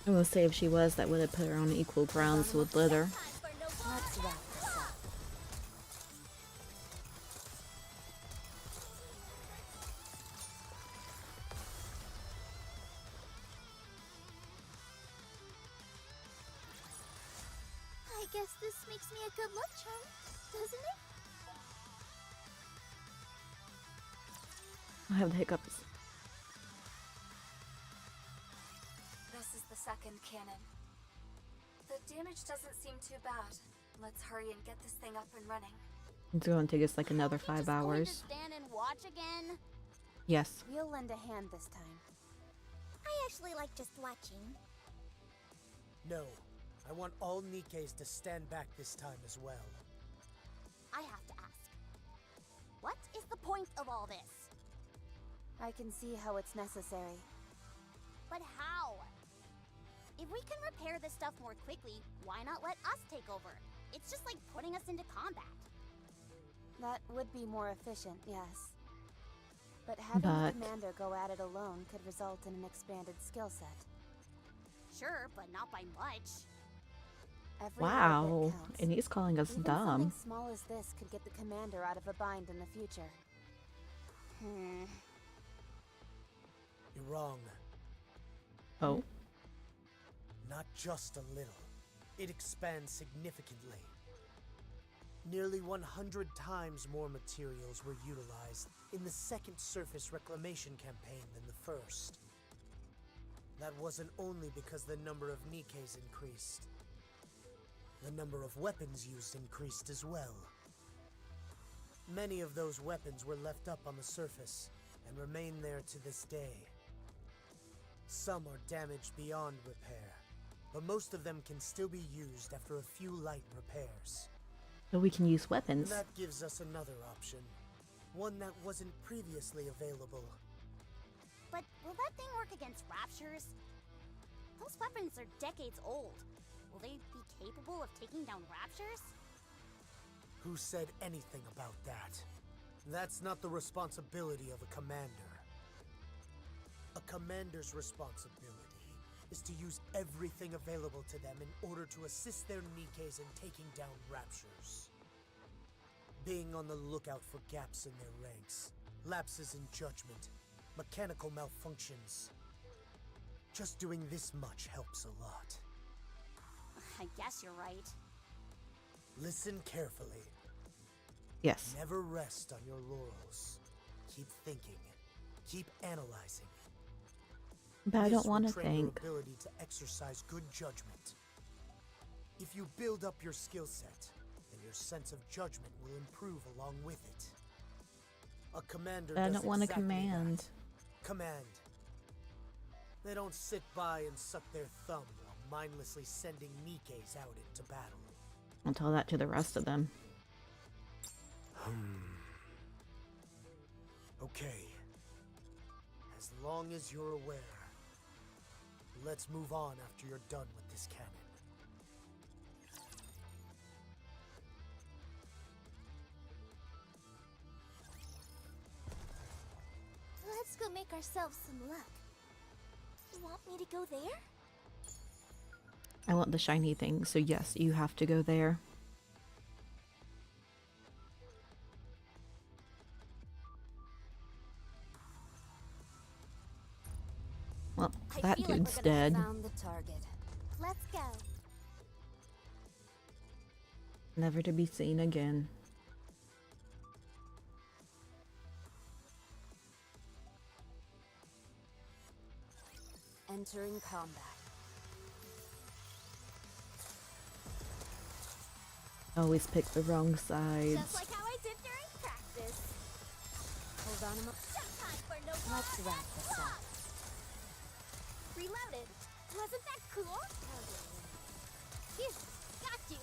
I will say if she was, that would have put her on equal grounds with Litter. Time for no war Let's and wrap this up. I guess this makes me a good luck charm, doesn't it? I have the hiccups. This is the second cannon. The damage doesn't seem too bad. Let's hurry and get this thing up and running. It's going to take us like another Are we 5 just going to hours. stand and watch again? Yes. We'll lend a hand this time. I actually like just watching. No, I want all Nikkes to stand back this time as well. I have to ask. What is the point of all this? I can see how it's necessary. But how? If we can repair this stuff more quickly, why not let us take over? It's just like putting us into combat. That would be more efficient, yes. But having the commander go at it alone could result in an expanded skill set. Sure, but not by much. Every Wow. little bit counts. And he's calling us Even dumb. something small as this could get the commander out of a bind in the future. You're wrong. Oh. Not just a little. It expands significantly. Nearly 100 times more materials were utilized in the second surface reclamation campaign than the first. That wasn't only because the number of Nikkes increased. The number of weapons used increased as well. Many of those weapons were left up on the surface and remain there to this day. Some are damaged beyond repair, but most of them can still be used after a few light repairs. So we can use And weapons. that gives us another option, one that wasn't previously available. But will that thing work against raptures? Those weapons are decades old. Will they be capable of taking down raptures? Who said anything about that? That's not the responsibility of a commander. A commander's responsibility is to use everything available to them in order to assist their Nikkes in taking down raptures. Being on the lookout for gaps in their ranks, lapses in judgment, mechanical malfunctions. Just doing this much helps a lot. I guess you're right. Listen carefully. Yes. Never rest on your laurels. Keep thinking. Keep analyzing. But I This don't will want to train your think. ability to exercise good judgment. If you build up your skill set, then your sense of judgment will improve along with it. A commander I does don't want to exactly command. that. Command. They don't sit by and suck their thumb while mindlessly sending Nikkes out into battle. I'll tell that to the rest of them. Okay. As long as you're aware. Let's move on after you're done with this cannon. Let's go make ourselves some luck. You want me to go there? I want the shiny thing, so yes, you have to go there. Well, I that feel like dude's we're gonna dead. Found the target. Let's go. Never to be seen again. Entering combat. Always pick the wrong sides. Just like how I did during practice. Hold on a mo- Time for no Let's wrap this up. Reloaded. Wasn't that cool? Phew, got you.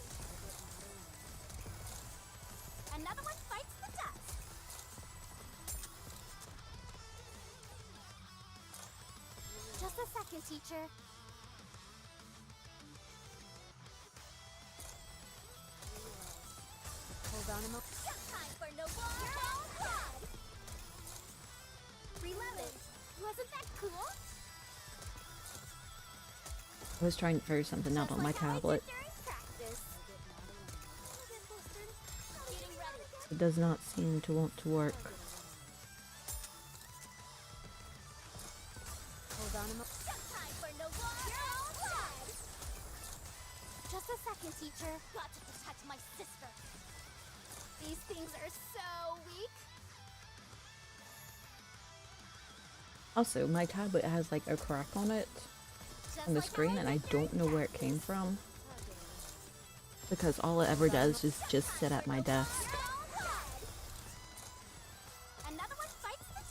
Another one fights the dust. Just a second, teacher. Hold on a mo- Time for no more. Reloaded. Wasn't that cool? I was trying to figure something out Just on my like how I did tablet. during practice. Getting ready. It does not seem to want to work. Hold on a mo- Time for no more. Just a second, teacher. Got to protect my sister. These things are so weak. Also, my tablet has like a crack on it Just on the like how screen, and I did during don't know where it came practice. from. Because all it ever does is just sit at my desk. Another one fights the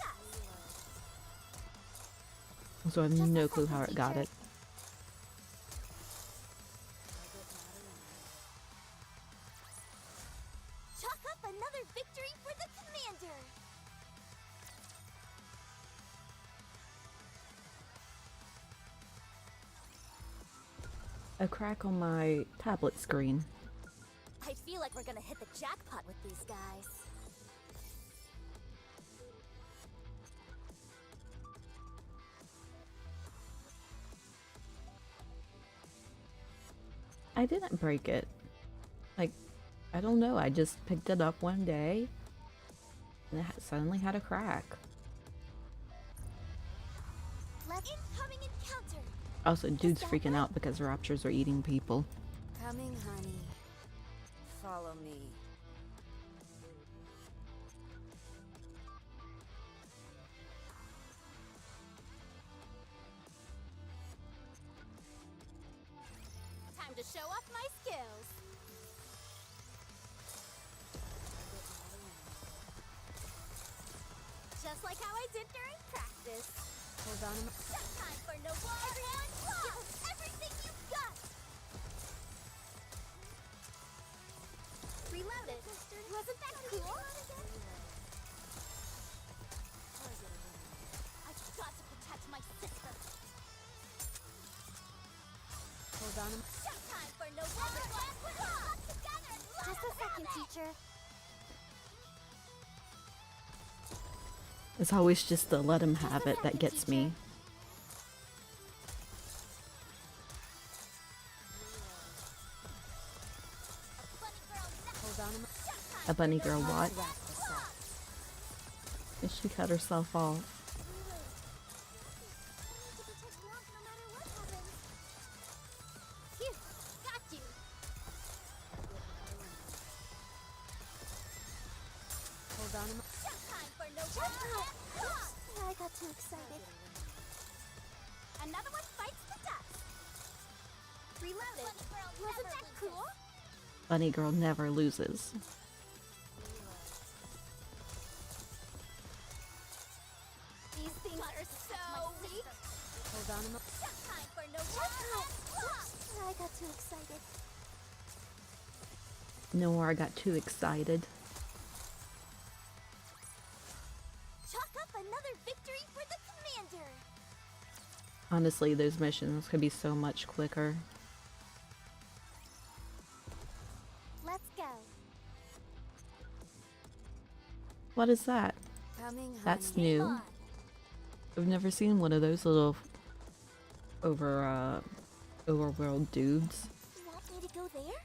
dust. So I have Just a no clue second, how it got teacher. it. Chalk up another victory for the commander. A crack on my tablet screen. I feel like we're gonna hit the jackpot with these guys. I didn't break it. Like, I don't know, I just picked it up one day and it suddenly had a crack. Incoming encounter. Also, dude's freaking out because raptors are eating people. Coming, honey. Follow me. Time to show off my skills. Just like how I did during practice. Hold on a mo- Time for no war. Everyone, give us everything you've got. Reloaded. Wasn't that cool? I've got to protect my sister. Hold on a mo- Time for no war. Everyone, together. Just a second, teacher. It's always just the let him have it that gets me. Hold on a mo- A bunny girl what? Wrap this up. And she cut herself off. Phew, got you. Hold on a mo- Time for no war. I got too excited. Another one fights the dust. Reloaded. Wasn't that cool? Bunny girl never loses. These things are so weak. Hold on a mo- Time for no more. I got too excited. Noir got too excited. Chalk up another victory for the commander. Honestly, those missions could be so much quicker. Let's go. What is that? Coming, That's honey. new. Game on. I've never seen one of those little overworld dudes. You want me to go there?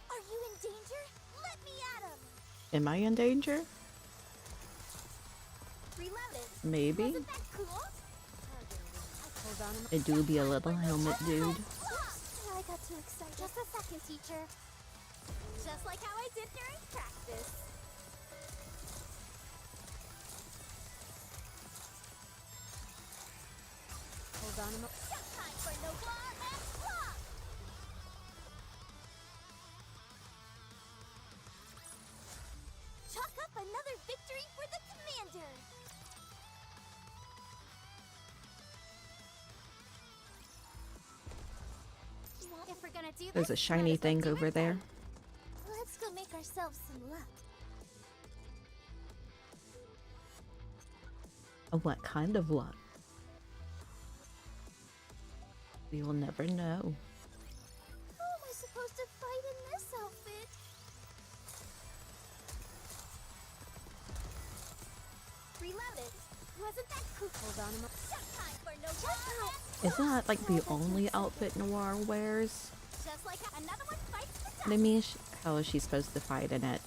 Are you in danger? Let me at him. Am I in danger? Reloaded. Maybe. Wasn't that cool? Hold on a mo- I do be a little helmet dude. I got too excited. Just a second, teacher. Just like how I did during practice. Hold on a mo- Time for no war and flop. Chalk up another victory for the commander. If we're gonna do There's a this, shiny might as well thing do over it there. right. Let's go make ourselves some luck. What kind of luck? We will never know. How am I supposed to fight in this outfit? Reloaded. Wasn't that cool? Hold on a mo- Time for no war. Isn't that like the only outfit Noir wears? Just like another one fights the I mean, how is she supposed to fight in it?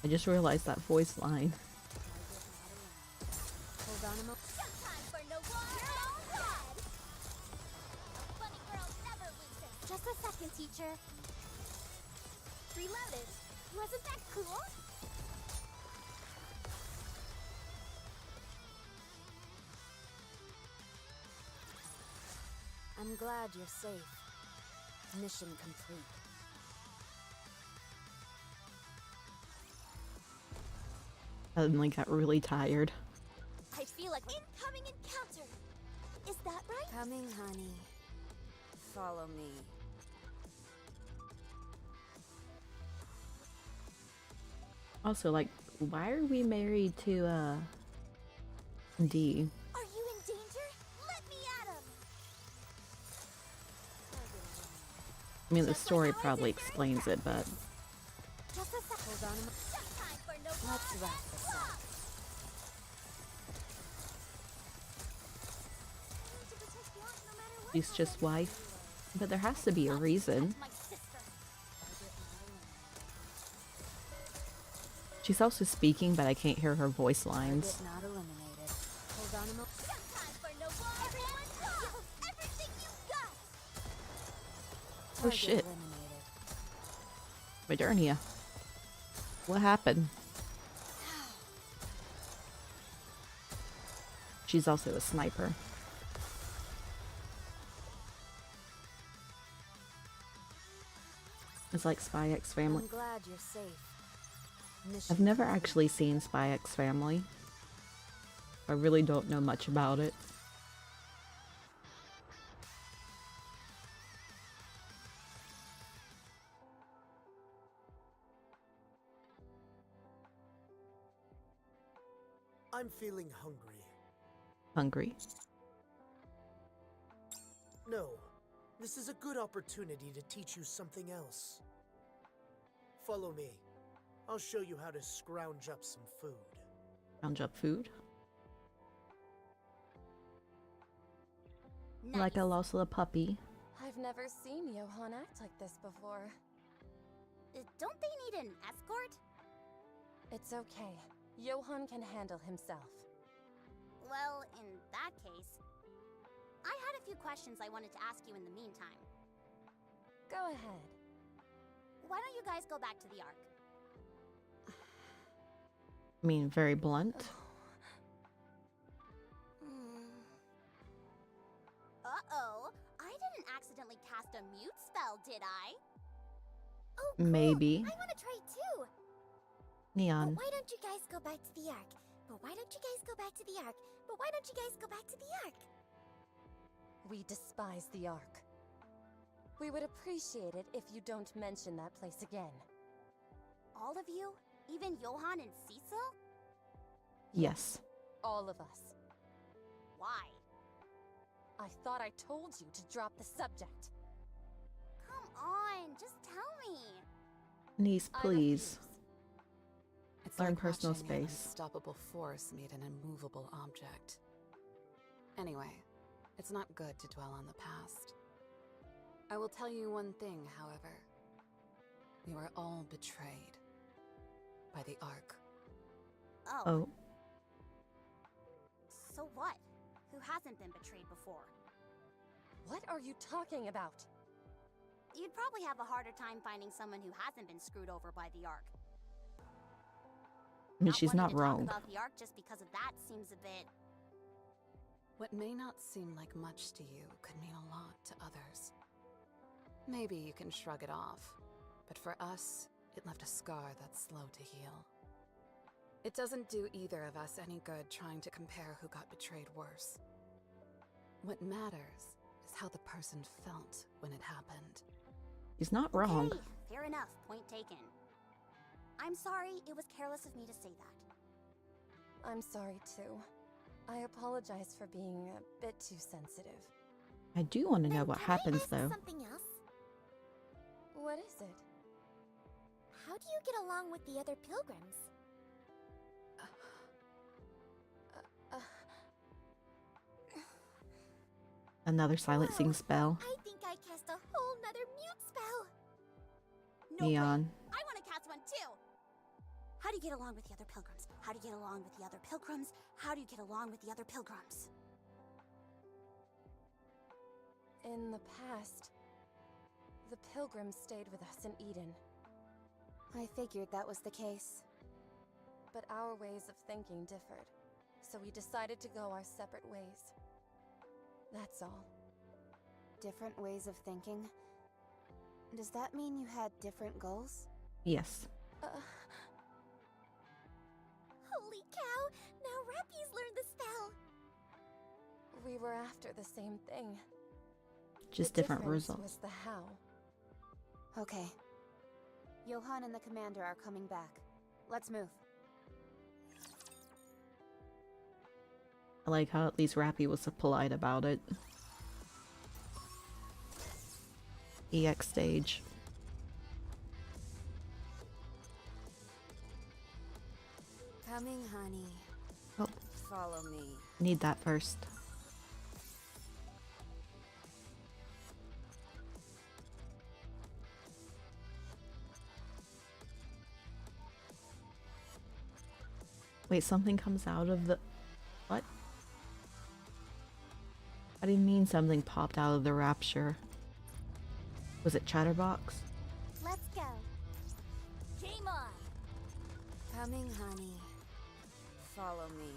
I just realized that voice line. Hold on a mo- Time for no war. You're all dead. A bunny girl never loses. Just a second, teacher. Reloaded. Wasn't that cool? I'm glad you're safe. Mission complete. I suddenly got really tired. I feel like incoming encounter. Is that right? Coming, honey. Follow me. Also, like, why are we married to, D? Are you in danger? Let me at him. I mean, the story probably explains it, but Just a second. Hold on a mo- Time for no Let's wrap this up. she's just wife. But there has to be a reason. My sister. She's also speaking, but I can't hear her voice lines. Target not eliminated. Hold on a mo- Time for no war. Everyone go. Everything you got. Oh Target shit, eliminated. Modernia. What happened? She's also a sniper. It's like Spy X Family. I'm glad you're safe. Mission I've never complete. actually seen Spy X Family. I really don't know much about it. I'm feeling hungry. Hungry. No, this is a good opportunity to teach you something else. Follow me. I'll show you how to scrounge up some food. Round up food. Nice. Like I lost a puppy. I've never seen Johan act like this before. Don't they need an escort? It's okay. Johan can handle himself. Well, in that case, I had a few questions I wanted to ask you in the meantime. Go ahead. why don't you guys go back to the Ark? I mean, very blunt. Uh-oh. I didn't accidentally cast a mute spell, did I? Oh, cool. Maybe. I want to try too. Neon. But why don't you guys go back to the Ark? But why don't you guys go back to the Ark? But why don't you guys go back to the Ark? We despise the Ark. We would appreciate it if you don't mention that place again. All of you? Even Johan and Cecil? Yes. All of us. Why? I thought I told you to drop the subject. Come on, just tell me. Niece, I please. refuse. It's Learn like personal watching an space. unstoppable force meet an immovable object. Anyway, it's not good to dwell on the past. I will tell you one thing, however. We were all betrayed by the Ark. Oh. So what? Who hasn't been betrayed before? What are you talking about? You'd probably have a harder time finding someone who hasn't been screwed over by the Ark. I mean, she's wanting not to talk wrong. about the Ark just because of that seems a bit... What may not seem like much to you could mean a lot to others. Maybe you can shrug it off, but for us, it left a scar that's slow to heal. It doesn't do either of us any good trying to compare who got betrayed worse. What matters is how the person felt when it happened. He's not wrong. Okay, fair enough, point taken. I'm sorry, it was careless of me to say that. I'm sorry too. I apologize for being a bit too sensitive. I do want to know Then what can I happens ask though. something else? What is it? How do you get along with the other pilgrims? Another silencing Whoa, spell. I think I cast a whole nother mute spell. No way. Neon. I want to cast one too! How do you get along with the other pilgrims? How do you get along with the other pilgrims? How do you get along with the other pilgrims? In the past, the pilgrims stayed with us in Eden, I figured that was the case. but our ways of thinking differed, so we decided to go our separate ways. That's all. Different ways of thinking? Does that mean you had different goals? Yes. Holy cow! Now Rappy's learned the spell! We were after the same thing. Just The different difference results. was the how. Okay. Johan and the commander are coming back. Let's move. I like how at least Rappy was so polite about it. EX stage. Coming, honey. Oh, Follow me. need that first. Wait, something comes out of the... What? I didn't mean something popped out of the rapture. Was it Chatterbox? Let's go. Game on! Coming, honey. Follow me.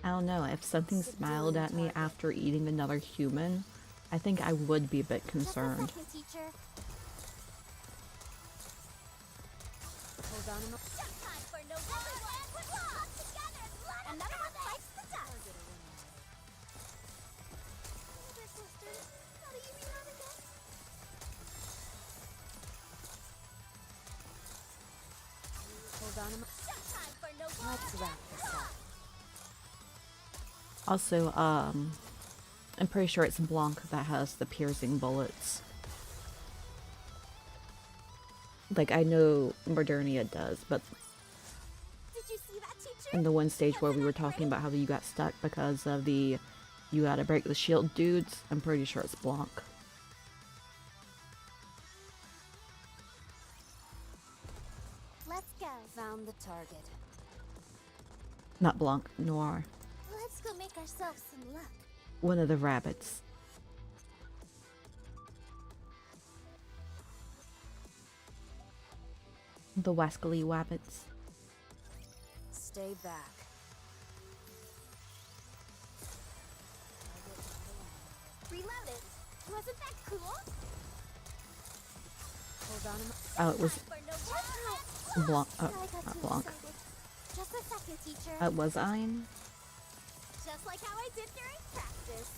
I don't know, if something smiled at me after eating another human, I think I would be a bit concerned. Just a second, teacher. Hold on a moment. Time for no together. Another one bites the dust. Hold on a moment. Time for no Let's wrap this up. Also, I'm pretty sure it's Blanc that has the piercing bullets. Like, I know Modernia does, but Did you see that, teacher? in the one stage where we were talking about how you got stuck because of the you gotta break the shield dudes, I'm pretty sure it's Blanc. Let's go. Found the target. Not Blanc, Noir. Let's go make make ourselves some luck. One of the rabbits. The wascally wabbits. Stay back. Reload it. Wasn't that cool? Hold on a mo- Oh, it was For no Blanc. I Oh, got not too Blanc. excited. Just a second, teacher. It was Ein. Just like how I did during practice.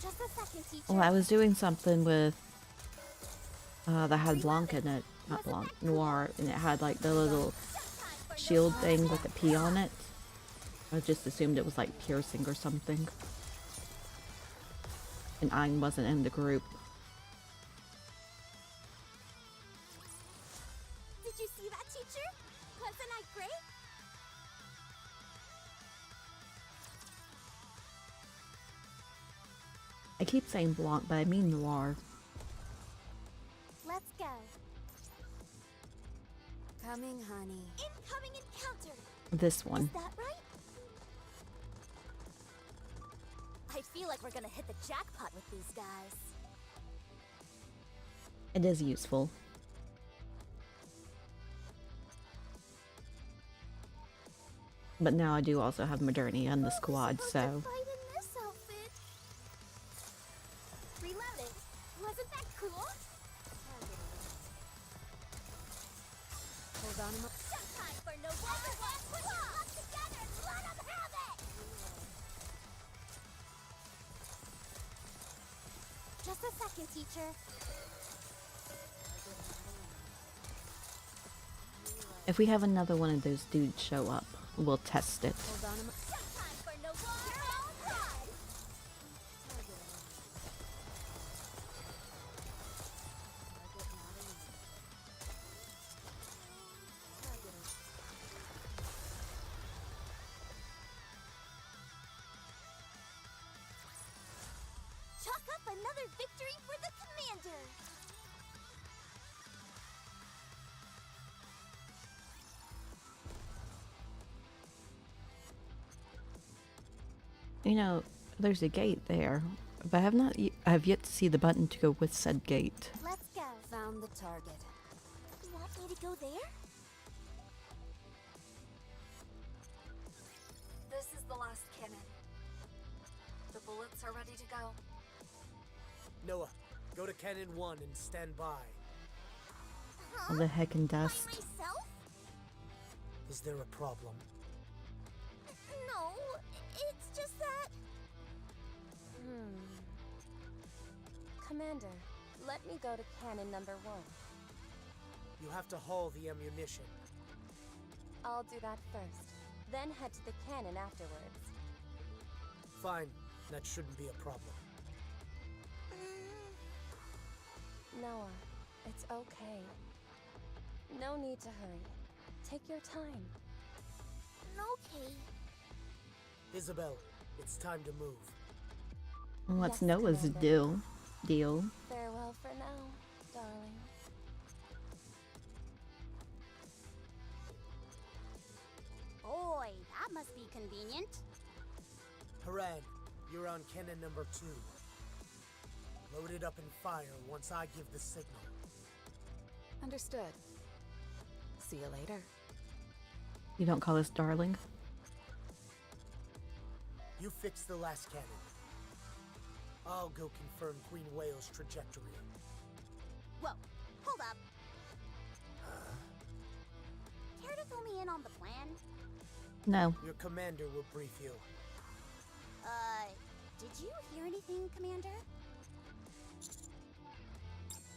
Just a second, teacher. Well, I was doing something with that had Blanc in it. Not Blanc, Noir, and it had like the little shield thing with the P on it. I just assumed it was like piercing or something. And Ein wasn't in the group. Did you see that, teacher? Wasn't I great? I keep saying Blanc, but I mean Noir. Let's go. Coming, honey. Incoming encounter. This one. Is that right? I feel like we're gonna hit the jackpot with these guys. It is useful. But now I do also have Moderni on the squad, so... Fight in this outfit. Reload it. Wasn't that cool? Hold on a mo- Time for no everyone put your luck together and let them have it! Just a second, teacher. If we have another one of those dudes show up, we'll test it. Hold on a mo- Time for no your own pride! Chalk up another victory for the commander! You know, there's a gate there, but I have yet to see the button to go with said gate. Let's go. Found the target. You want me to go there? This is the last cannon. The bullets are ready to go. Noah, go to Cannon 1 and stand by. All the heck and By dust. myself? Is there a problem? No, it's just that... Commander, let me go to cannon number 1. You have to haul the ammunition. I'll do that first, then head to the cannon afterwards. Fine, that shouldn't be a problem. Noah, it's okay. No need to hurry. Take your time. Okay. Isabel, it's time to move. What's Yes, Noah's Commander. deal? Farewell for now, darling. Boy, that must be convenient. Haran, you're on Cannon number 2. Load it up and fire once I give the signal. Understood. See you later. You don't call us darling? You fix the last cannon. I'll go confirm Queen Whale's trajectory. Whoa, hold up. Care to fill me in on the plan? No. Your commander will brief you. Did you hear anything, Commander?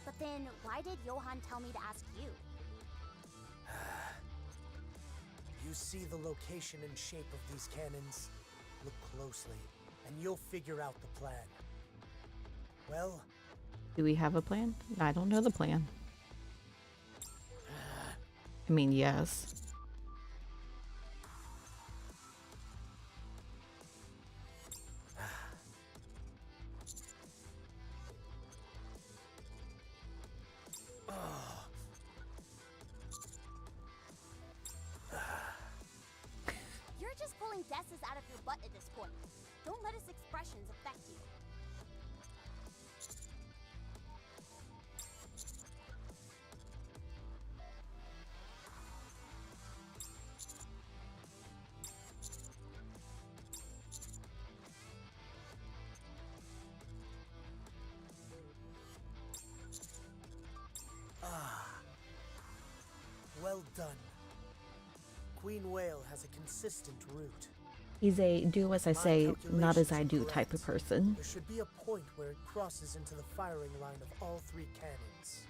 But then, why did Johan tell me to ask you? You see the location and shape of these cannons? Look closely, and you'll figure out the plan. Well, Do we have a plan? I don't know the plan. I mean, yes. You're just pulling guesses out of your butt at this point. Don't let his expressions affect you. Well done. Queen Whale has a consistent route. He's a do as I say, not as I do type of person. There should be a point where it crosses into the firing line of all three cannons.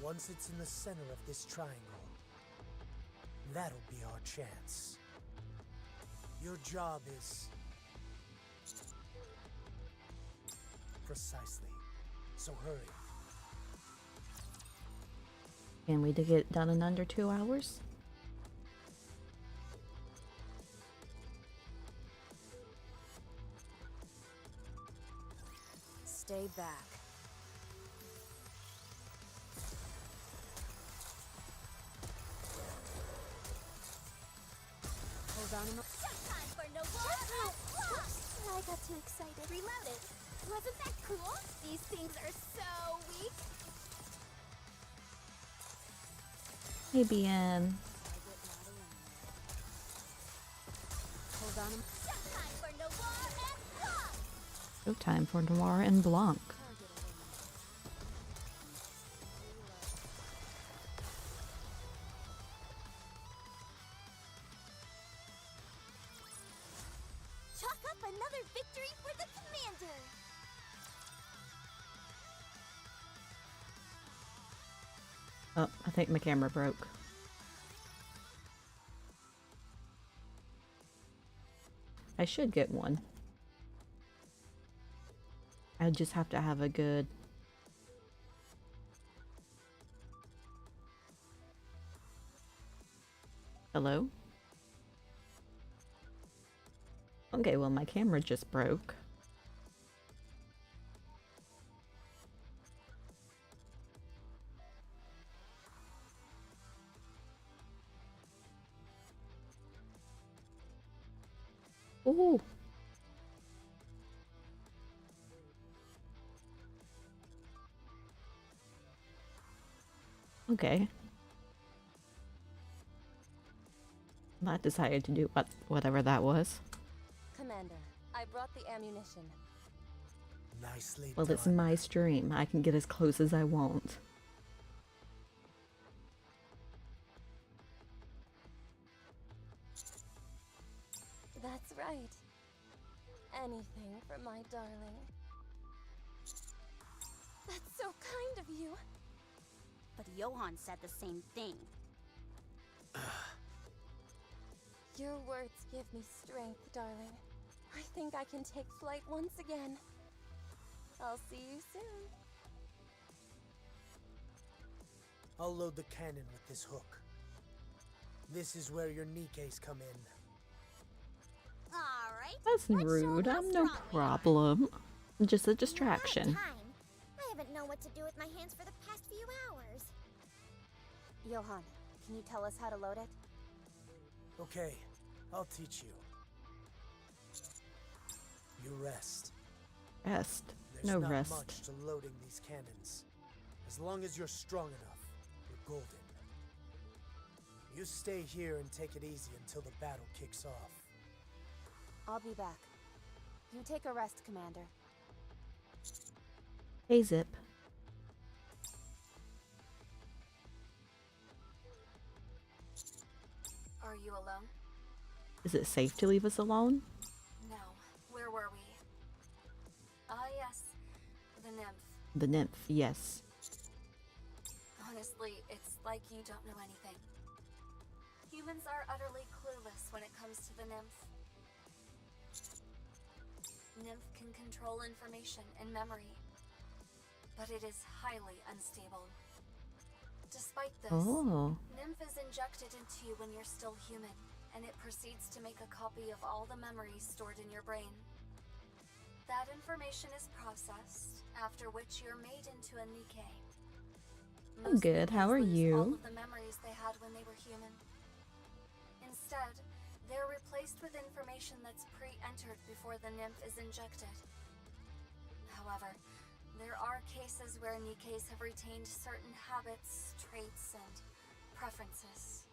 Once it's in the center of this triangle, that'll be our chance. Your job is... precisely. So hurry. Can we get it done in under 2 hours? Stay back. Hold on a moment. Time for no more. I got too excited. Reload it. Wasn't that cool? These things are so weak. Hey, BN. Hold on a moment. Time for no more and rock. No time for Noir and Blanc. Chalk up another victory for the commander. Oh, I think my camera broke. I should get one. I just have to have a good... Hello? Okay, well, my camera just broke. Ooh. Okay. I decided to do whatever that was. Commander, I brought the ammunition. Nicely Well, done. it's my stream. I can get as close as I want. That's right. Anything for my darling. That's so kind of you. But Johan said the same thing. Your words give me strength, darling. I think I can take flight once again. I'll see you soon. I'll load the cannon with this hook. This is where your Nikkes come in. All right. That's let's show rude. how I'm no strong we are. problem. Just a distraction. Time. I haven't known what to do with my hands for the past few hours. Johan, can you tell us how to load it? Okay, I'll teach you. You rest. Rest. There's No not rest. much to loading these cannons. As long as you're strong enough, you're golden. You stay here and take it easy until the battle kicks off. I'll be back. You take a rest, Commander. Hey, Zip. Are you alone? Is it safe to leave us alone? No. Where were we? Ah, yes. The nymph. The nymph, yes. Honestly, it's like you don't know anything. Humans are utterly clueless when it comes to the nymph. Nymph can control information and memory, but it is highly unstable. Despite this, Oh. Nymph is injected into you when you're still human, and it proceeds to make a copy of all the memories stored in your brain. That information is processed, after which you're made into a Nikke. I'm good. How are All you? of the memories they had when they were human. Instead, They're replaced with information that's pre-entered before the nymph is injected. However, there are cases where Nikkes have retained certain habits, traits, and preferences.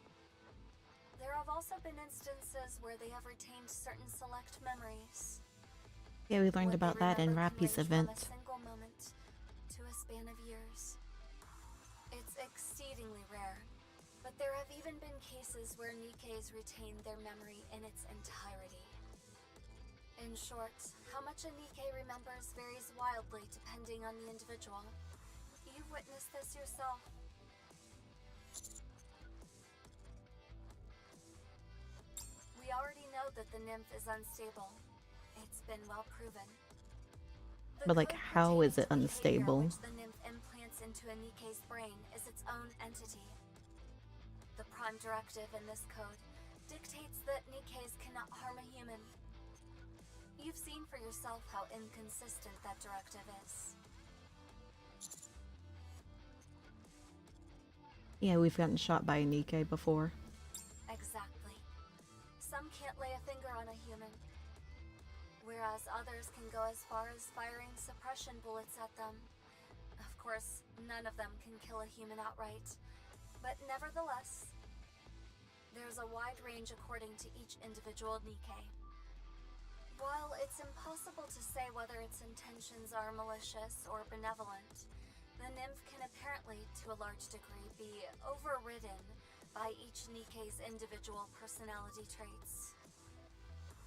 There have also been instances where they have retained certain select memories. Yeah, we learned What about they that in remember can Rappy's range from event. a single moment to a span of years. It's exceedingly rare, but there have even been cases where Nikkes retain their memory in its entirety. In short, how much a Nikke remembers varies wildly depending on the individual. You've witnessed this yourself. We already know that the nymph is unstable. It's been well proven. The But, like, code how is it pertaining to behavior unstable? which the nymph implants into a Nikke's brain is its own entity. The prime directive in this code dictates that Nikkes cannot harm a human. You've seen for yourself how inconsistent that directive is. Yeah, we've gotten shot by a Nikke before. Exactly. Some can't lay a finger on a human, whereas others can go as far as firing suppression bullets at them. Of course, none of them can kill a human outright, but nevertheless, there's a wide range according to each individual Nikke. While it's impossible to say whether its intentions are malicious or benevolent, the nymph can apparently, to a large degree, be overridden by each Nikke's individual personality traits.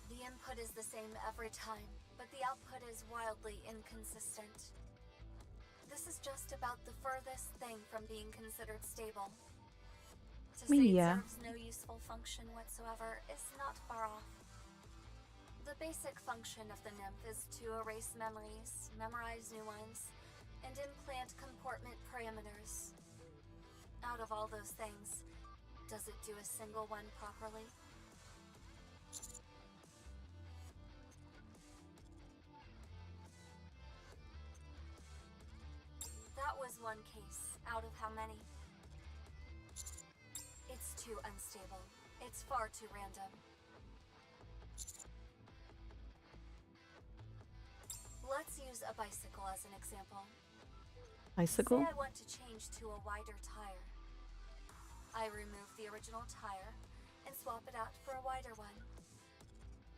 The input is the same every time, but the output is wildly inconsistent. This is just about the furthest thing from being considered stable. To say it Yeah. serves no useful function whatsoever is not far off. The basic function of the nymph is to erase memories, memorize new ones, and implant comportment parameters. Out of all those things, does it do a single one properly? That was one case, out of how many? It's too unstable. It's far too random. Let's use a bicycle as an example. Bicycle? Say I want to change to a wider tire. I remove the original tire and swap it out for a wider one.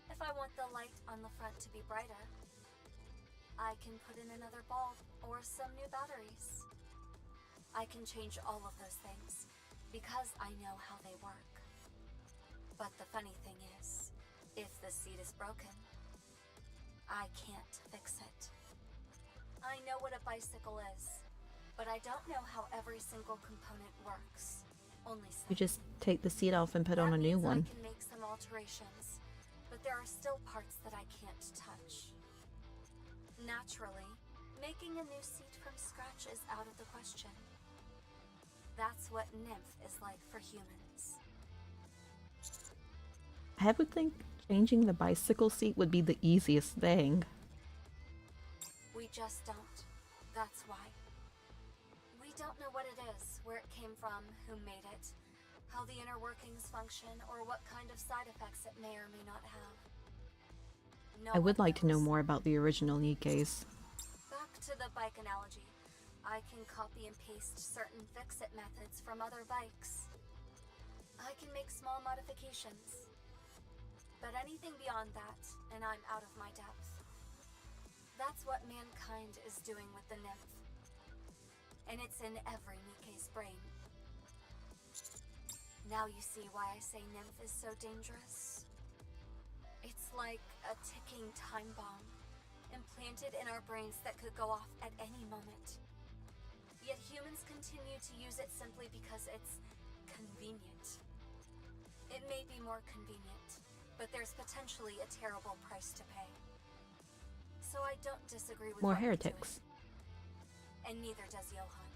If I want the light on the front to be brighter, I can put in another bulb or some new batteries. I can change all of those things because I know how they work. But the funny thing is, if the seat is broken, I can't fix it. I know what a bicycle is, but I don't know how every single component works. Only some. You just take the seat off and put on a new one. I can make some alterations, but there are still parts that I can't touch. Naturally, making a new seat from scratch is out of the question. That's what nymph is like for humans. I would think changing the bicycle seat would be the easiest thing. We just don't. That's why. We don't know what it is, where it came from, who made it, how the inner workings function, or what kind of side effects it may or may not have. No I would one like to know knows. more about the original Nikkes. Back to the bike analogy. I can copy and paste certain fix-it methods from other bikes. I can make small modifications. But anything beyond that, and I'm out of my depth. That's what mankind is doing with the nymph. And it's in every Nikke's brain. Now you see why I say nymph is so dangerous. It's like a ticking time bomb, implanted in our brains that could go off at any moment. Yet humans continue to use it simply because it's convenient. It may be more convenient, but there's potentially a terrible price to pay. So I don't disagree with More what you're heretics. doing. And neither does Johan.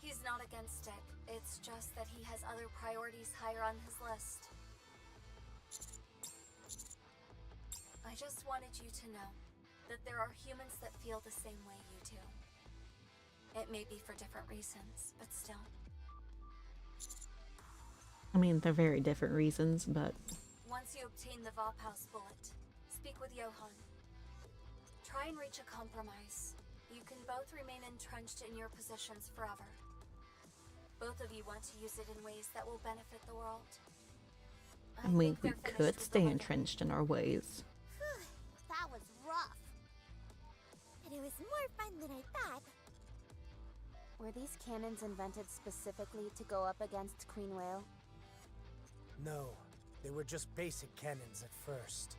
He's not against it. It's just that he has other priorities higher on his list. I just wanted you to know that there are humans that feel the same way you do. It may be for different reasons, but still. I mean, they're very different reasons, but Once you obtain the Vophouse bullet, speak with Johann. Try and reach a compromise. You can both remain entrenched in your positions forever. Both of you want to use it in ways that will benefit the world. I mean, think we they're finished could with the stay wedding. entrenched in our ways. That was rough. But it was more fun than I thought. Were these cannons invented specifically to go up against Queen Whale? No, they were just basic cannons at first.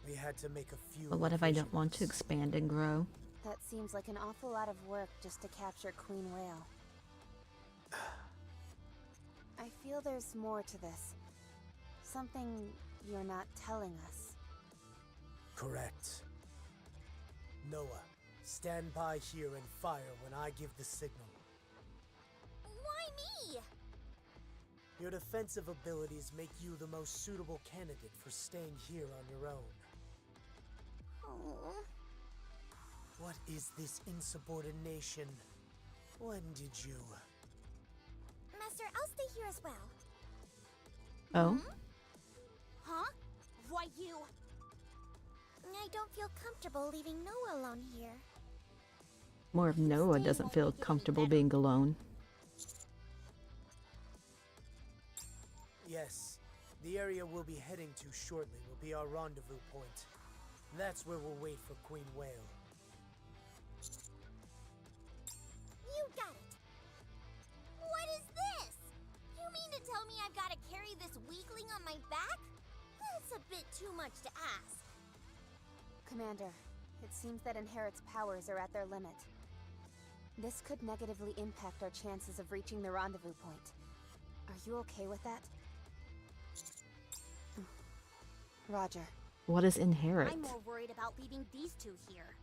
We had to make a few. But what if I don't want to revisions. expand and grow? That seems like an awful lot of work just to capture Queen Whale. I feel there's more to this. Something you're not telling us. Correct. Noah, stand by here and fire when I give the signal. Why me? Your defensive abilities make you the most suitable candidate for staying here on your own. Oh. What is this insubordination? When did you? Master, I'll stay here as well. Oh? Huh? Why you? I don't feel comfortable leaving Noah alone here. More of Noah doesn't feel comfortable being alone. Yes. The area we'll be heading to shortly will be our rendezvous point. That's where we'll wait for Queen Whale. You got it. What is this? You mean to tell me I've got to carry this weakling on my back? That's a bit too much to ask. Commander, it seems that Inherit's powers are at their limit. This could negatively impact our chances of reaching the rendezvous point. Are you okay with that? Roger. What is Inherit? I'm more worried about leaving these two here.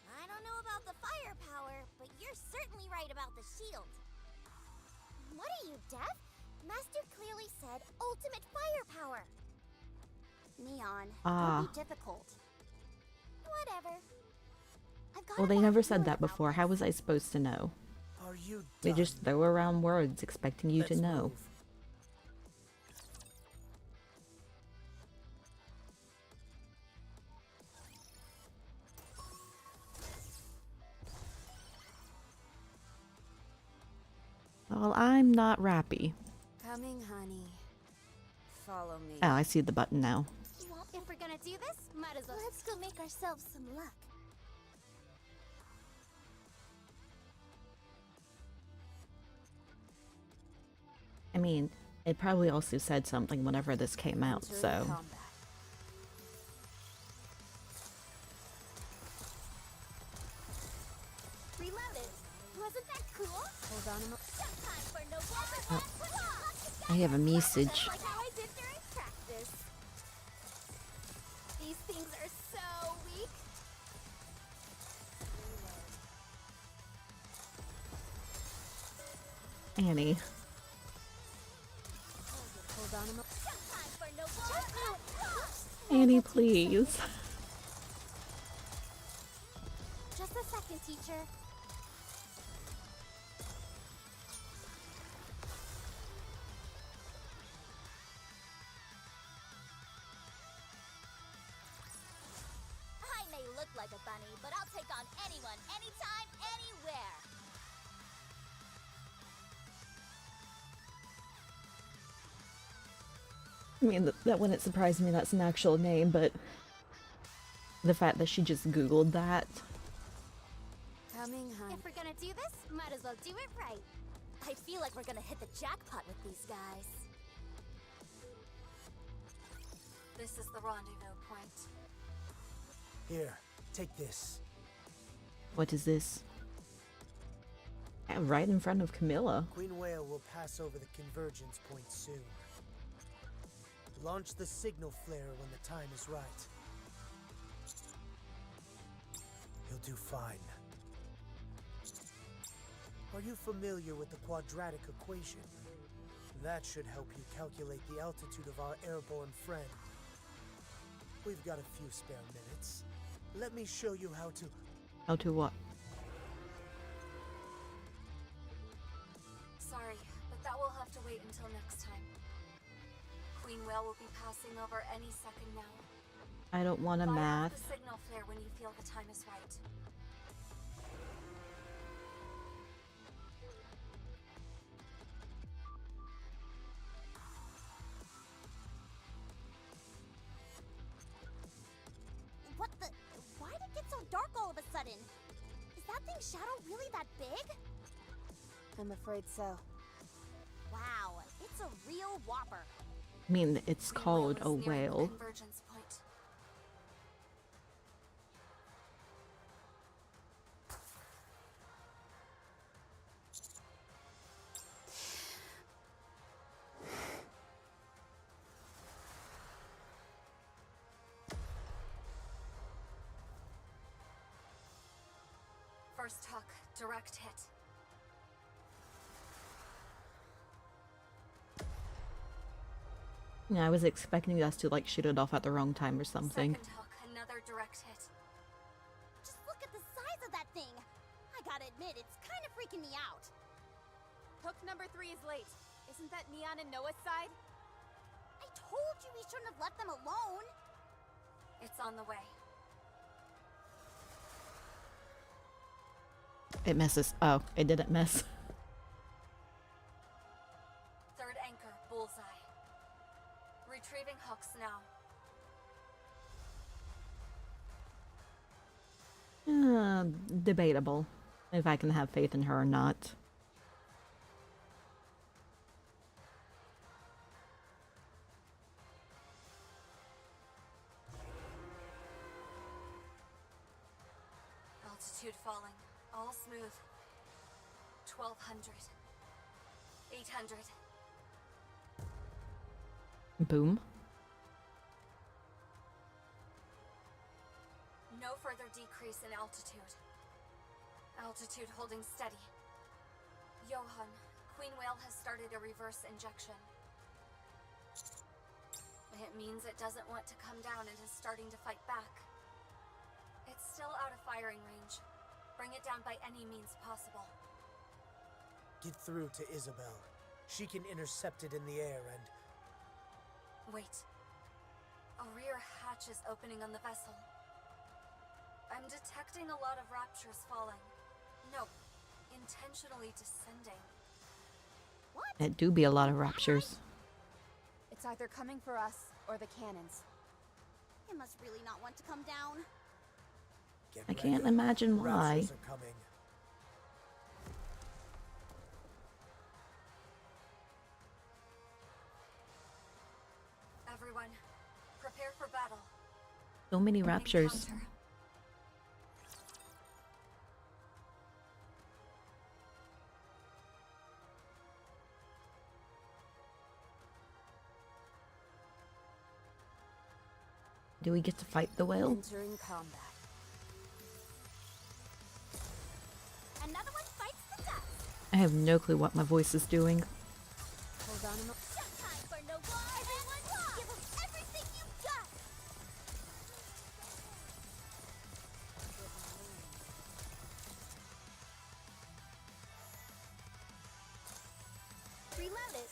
I don't know about the firepower, but you're certainly right about the shield. What are you, deaf? Master clearly said ultimate firepower. Neon, don't be difficult. Whatever. I've got Well, a they lot never to said learn that about before. this. How was I supposed to know? Are you They done? just throw around words expecting you to Let's know. move. Well, I'm not rappy. Coming, honey. Follow me. Oh, I see the button now. If we're gonna do this, might as well. Let's go make ourselves some luck. I mean, it probably also said something whenever this came out, Enter so... combat. Reloaded. Wasn't that cool? Hold on a mo- Time for no more. I have a message. Like how I did during practice. These things are so weak. Annie. hold on a mo- Time for no more. Annie, please. Just a second, teacher. I may look like a bunny, but I'll take on anyone, anytime, anywhere. I mean, that wouldn't surprise me that's an actual name, but... the fact that she just Googled that... Coming, honey. If we're gonna do this, might as well do it right. I feel like we're gonna hit the jackpot with these guys. This is the rendezvous point. Here, take this. What is this? Right in front of Camilla. Queen Whale will pass over the convergence point soon. Launch the signal flare when the time is right. He'll do fine. Are you familiar with the quadratic equation? That should help you calculate the altitude of our airborne friend. We've got a few spare minutes. Let me show you how to... How to what? wait until next time. Queen Whale will be passing over any second now. I don't want to Fire off math. the signal flare when you feel the time is right. What the? Why did it get so dark all of a sudden? Is that thing's shadow really that big? I'm afraid so. Wow, it's a real whopper. I mean, it's Queen called a is nearing the whale. convergence point. First hook, direct hit. Yeah, I was expecting us to like shoot it off at the wrong time or something. Second hook, another direct hit. Just look at the size of that thing. I gotta admit, it's kind of freaking me out. Hook number 3 is late. Isn't that Neon and Noah's side? I told you we shouldn't have left them alone. It's on the way. It misses. Oh, it didn't miss. Third anchor, bullseye. Retrieving hooks now. Debatable if I can have faith in her or not. Altitude falling. All smooth. 1200. 800. Boom. No further decrease in altitude. Altitude holding steady. Johan, Queen Whale has started a reverse injection. It means it doesn't want to come down and is starting to fight back. It's still out of firing range. Bring it down by any means possible. Get through to Isabel. She can intercept it in the air and... Wait. A rear hatch is opening on the vessel. I'm detecting a lot of raptures falling. No, intentionally descending. What? It do be a lot of raptures. It's either coming for us or the cannons. It must really not want to come down. Get I can't ready. imagine why. Raptors are coming. Everyone, prepare for battle. So many raptures. Encounter. Do we get to fight the whale? Entering combat. Another one fights the dust. I have no clue what my voice is doing. Hold on a moment. Time for no war. Everyone, give them everything you've got. Reloaded.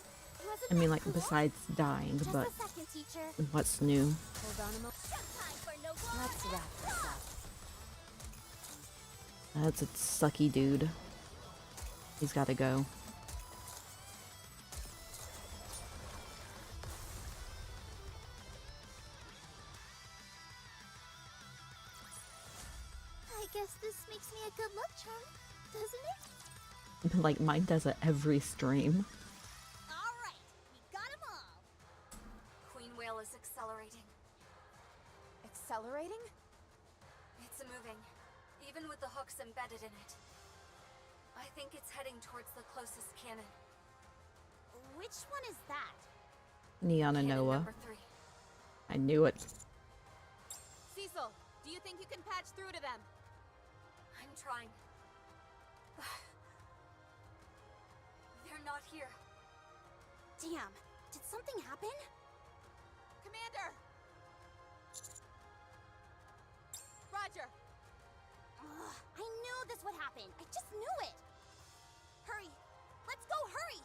I mean, like, besides dying, Just but a second, teacher. what's new? Hold on a moment. Time for no war. Let's wrap this up. That's a sucky dude. He's gotta go. I guess this makes me a good luck charm, doesn't it? Like, mine does it every stream. All right, we got 'em all. Queen Whale is accelerating. Accelerating? It's moving, even with the hooks embedded in it. I think it's heading towards the closest cannon. Which one is that? Neon and Cannon Noah. number 3. I knew it. Cecil, do you think you can patch through to them? I'm trying. They're not here. Damn, did something happen? Commander! Roger! Ugh, I knew this would happen. I just knew it. Hurry. Let's go, hurry.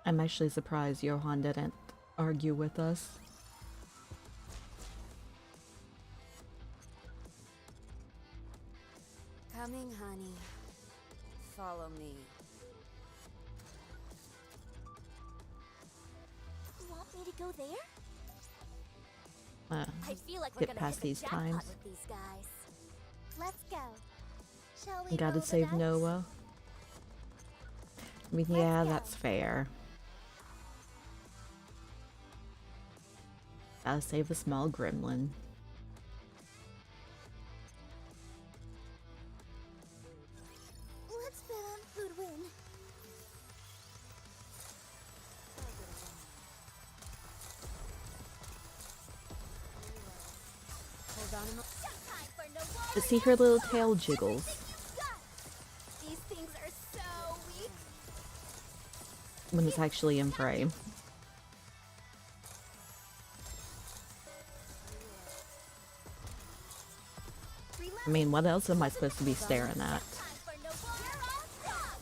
I'm actually surprised Johan didn't argue with us. Coming, honey. Follow me. You want me to go there? I feel like we're get gonna past hit the these jackpot times. with these guys. Let's go. Shall we Gotta roll the save dice? Noah. I mean, yeah, that's fair. Gotta save the small gremlin. Let's bet on who'd win. Hold on a moment. Time for no more. To see her little tail jiggles. These things are so weak. When it's actually in frame. I mean, what else am I supposed to be staring at? Time for no more. You're all done.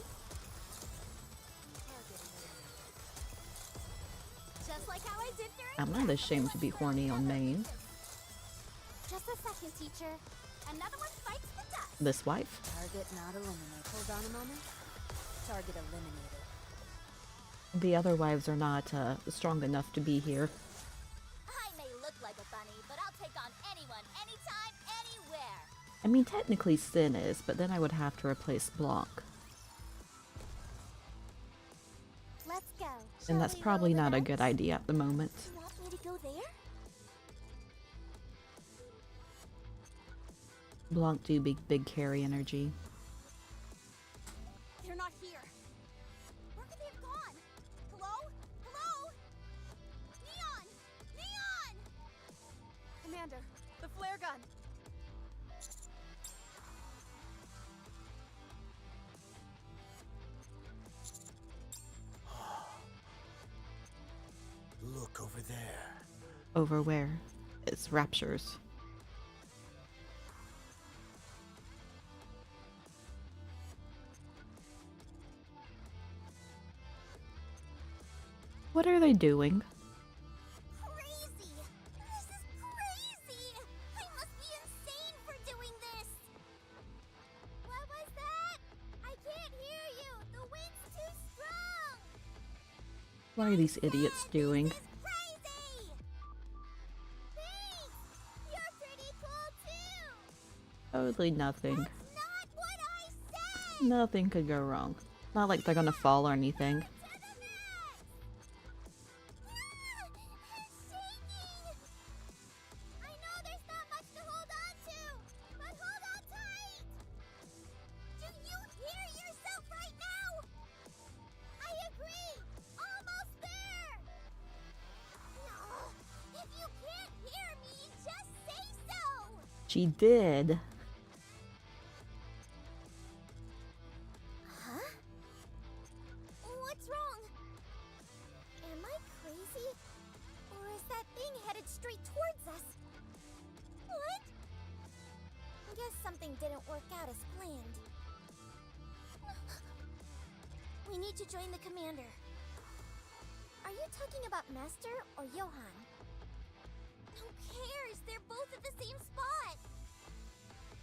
Just like how I did during I'm not ashamed to be horny on main. Just a second, teacher. Another one fights the dust. This wife? Target not eliminated. Hold on a moment. Target eliminated. The other wives are not strong enough to be here. I may look like a bunny, but I'll take on anyone, anytime, anywhere. I mean, technically Sin is, but then I would have to replace Blanc. Let's go. And that's Shall we probably roll the not a dice? good idea at the moment. You want me to go there? Blanc do big carry energy. They're not here. Where could they have gone? Hello? Hello? Neon! Neon! Commander, the flare gun. Look over there. Over where? It's Raptures. What are they doing? Crazy! This is crazy! I must be insane for doing this! What was that? I can't hear you! The wind's too strong! What are these idiots doing? This is crazy! Thanks! You're pretty cool too! Totally nothing. That's not what I said! Nothing could go wrong. Not like they're gonna fall or anything. To the max! It's shaking! I know there's not much to hold on to, but hold on tight! Do you hear yourself right now? I agree! Almost there! No! If you can't hear me, just say so! She did. Huh? What's wrong? Am I crazy? Or is that thing headed straight towards us? What? Guess something didn't work out as planned. We need to join the commander. Are you talking about Master or Johan? Who cares? They're both at the same spot.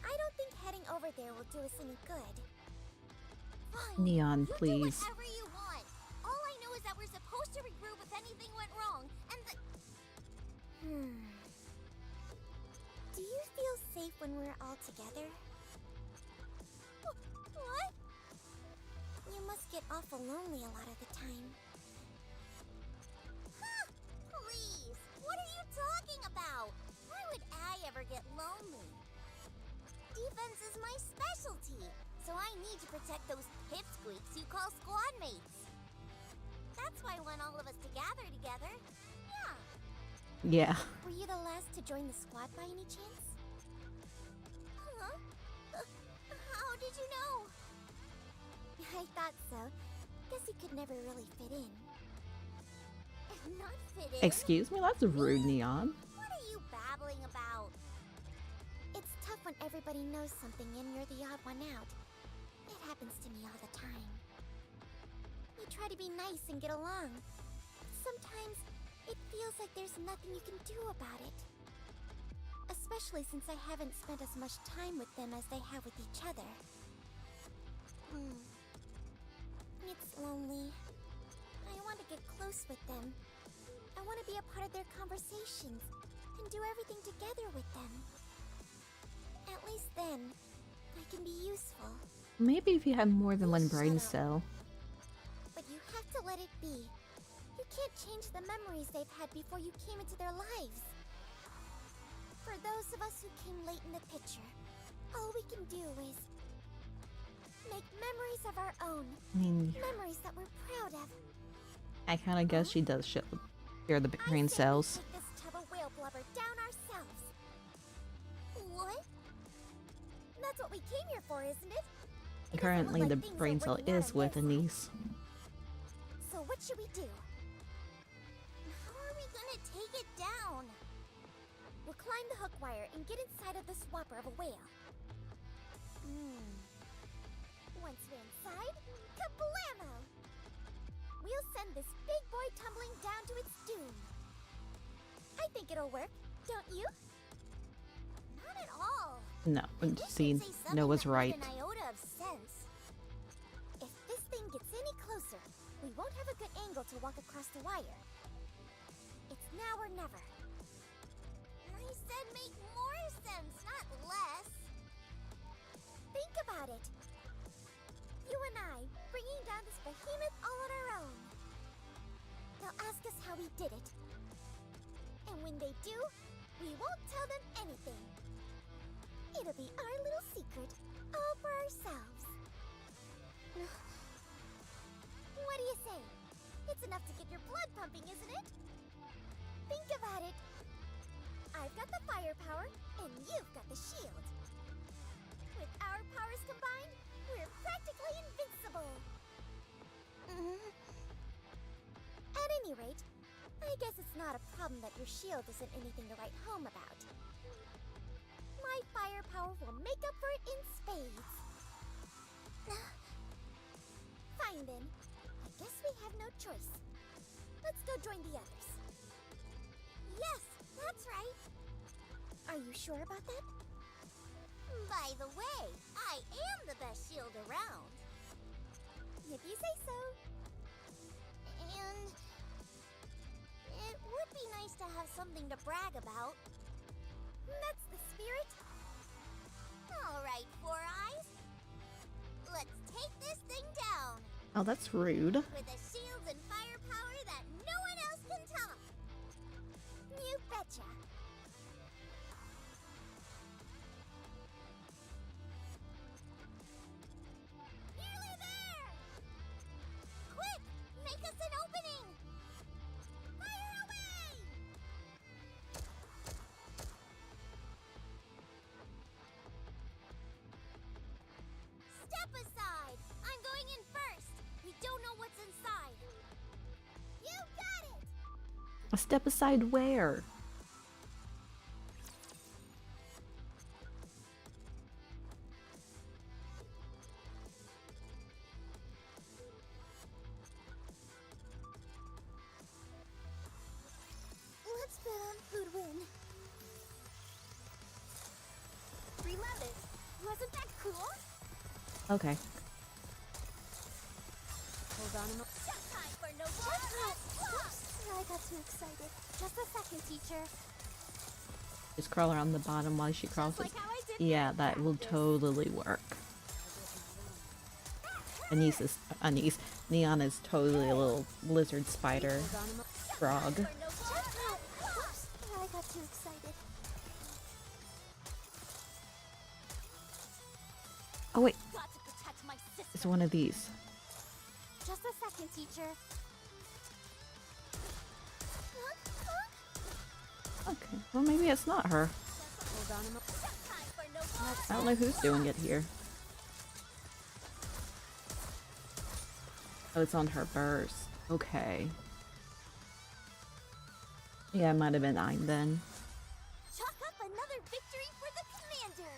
I don't think heading over there will do us any good. Fine. Neon, You please. do whatever you want. All I know is that we're supposed to regroup if anything went wrong, and the... Do you feel safe when we're all together? What? You must get awful lonely a lot of the time. Huh, please! What are you talking about? Why would I ever get lonely? Defense is my specialty, so I need to protect those pipsqueaks you call squad mates. That's why I want all of us to gather together. Yeah. Yeah. Were you the last to join the squad by any chance? Huh? How did you know? I thought so. Guess you could never really fit in. Not fit in? Excuse me? That's rude, Neon. What are you babbling about? It's tough when everybody knows something and you're the odd one out. It happens to me all the time. We try to be nice and get along. Sometimes, it feels like there's nothing you can do about it. Especially since I haven't spent as much time with them as they have with each other. It's lonely. I want to get close with them. I want to be a part of their conversations and do everything together with them. At least then, I can be useful. Maybe if you had more than one brain cell. But you have to let it be. You can't change the memories they've had before you came into their lives. For those of us who came late in the picture, all we can do is make memories of our own. I mean, Memories that we're proud of. I kind of guess she does share the brain cells. Take this tub of whale blubber down ourselves. What? That's what we came here for, isn't it? It doesn't Currently, look the like things brain are cell working out is on with this. Anise. So what should we do? How are we gonna take it down? We'll climb the hook wire and get inside of the swapper of a whale. Once we're inside, kablamo! We'll send this big boy tumbling down to its doom. I think it'll work, don't you? Not at all. No, see, Noah's right. An iota of sense. If this thing gets any closer, we won't have a good angle to walk across the wire. It's now or never. I said make more sense, not less. Think about it. You and I, bringing down this behemoth all on our own. They'll ask us how we did it. And when they do, we won't tell them anything. It'll be our little secret, all for ourselves. What do you say? It's enough to get your blood pumping, isn't it? Think about it. I've got the firepower, and you've got the shield. With our powers combined, we're practically invincible. At any rate, I guess it's not a problem that your shield isn't anything to write home about. My firepower will make up for it in spades. Fine then. I guess we have no choice. Let's go join the others. Yes, that's right. Are you sure about that? By the way, I am the best shield around. If you say so. And it would be nice to have something to brag about. That's the spirit. All right, Four Eyes. Let's take this thing down. Oh, that's rude. With a shield and firepower that no one else can top. You betcha. Nearly there! Quick, make us an opening! Fire away! Step aside! I'm going in first! We don't know what's inside! You got it! A step aside where? Let's bet on who'd win. Reload it! Wasn't that cool? Okay. Hold on a moment. Just time for no more. Oops, I got too excited. Just a second, teacher. Just crawl around the bottom while she crosses. Like how I did Yeah, that will totally work. Neon is totally a little lizard spider frog. For no more. Oops, I got too excited. Oh wait, Got to protect my sister. it's one of these. Just a second, teacher. Okay, well maybe it's not her. Hold on a moment. Just time for no more. I don't know who's doing it here. Oh, it's on her burst. Okay. Yeah, it might have been Ein then. Chalk up another victory for the commander.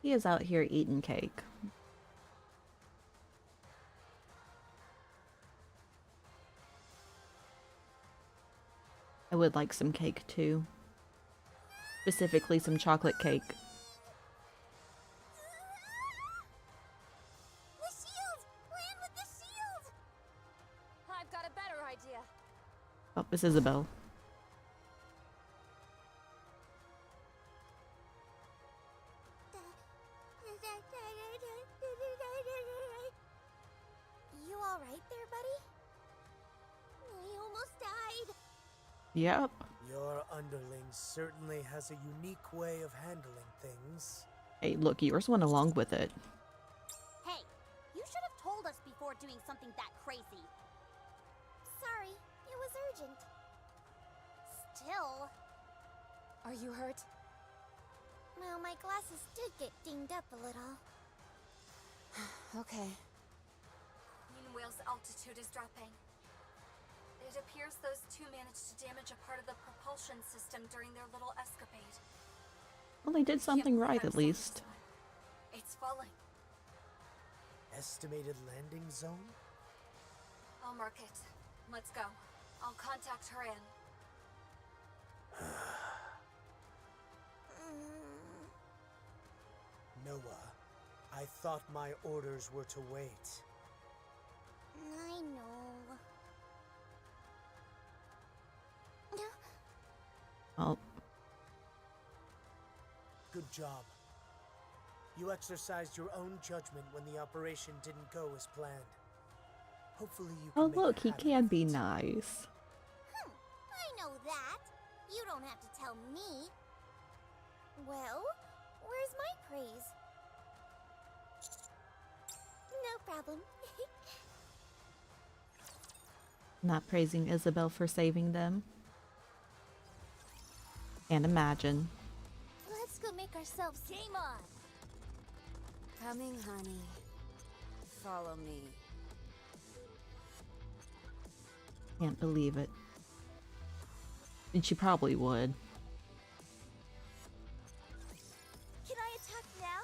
He is out here eating cake. I would like some cake too. Specifically some chocolate cake. The shield! Land with the shield! I've got a better idea. Oh, it's Isabel. You alright there, buddy? I almost died. Yep. Your underling certainly has a unique way of handling things. Hey, look, yours went along with it. Hey, you should have told us before doing something that crazy. Sorry, it was urgent. Still... Are you hurt? Well, my glasses did get dinged up a little. Okay. Queen Whale's altitude is dropping. It appears those two managed to damage a part of the propulsion system during their little escapade. Well, they did something right, at least. It's falling. Estimated landing zone? I'll mark it. Let's go. I'll contact her in. Noah, I thought my orders were to wait. I know. Oh, Good job. You exercised your own judgment when the operation didn't go as planned. Hopefully you can oh make a look, he habit can of be it. nice. I know that. You don't have to tell me. Well, where's my praise? No problem. Not praising Isabel for saving them. Can't imagine. Let's go make ourselves game on. Coming, honey. Follow me. Can't believe it. And she probably would. Can I attack now?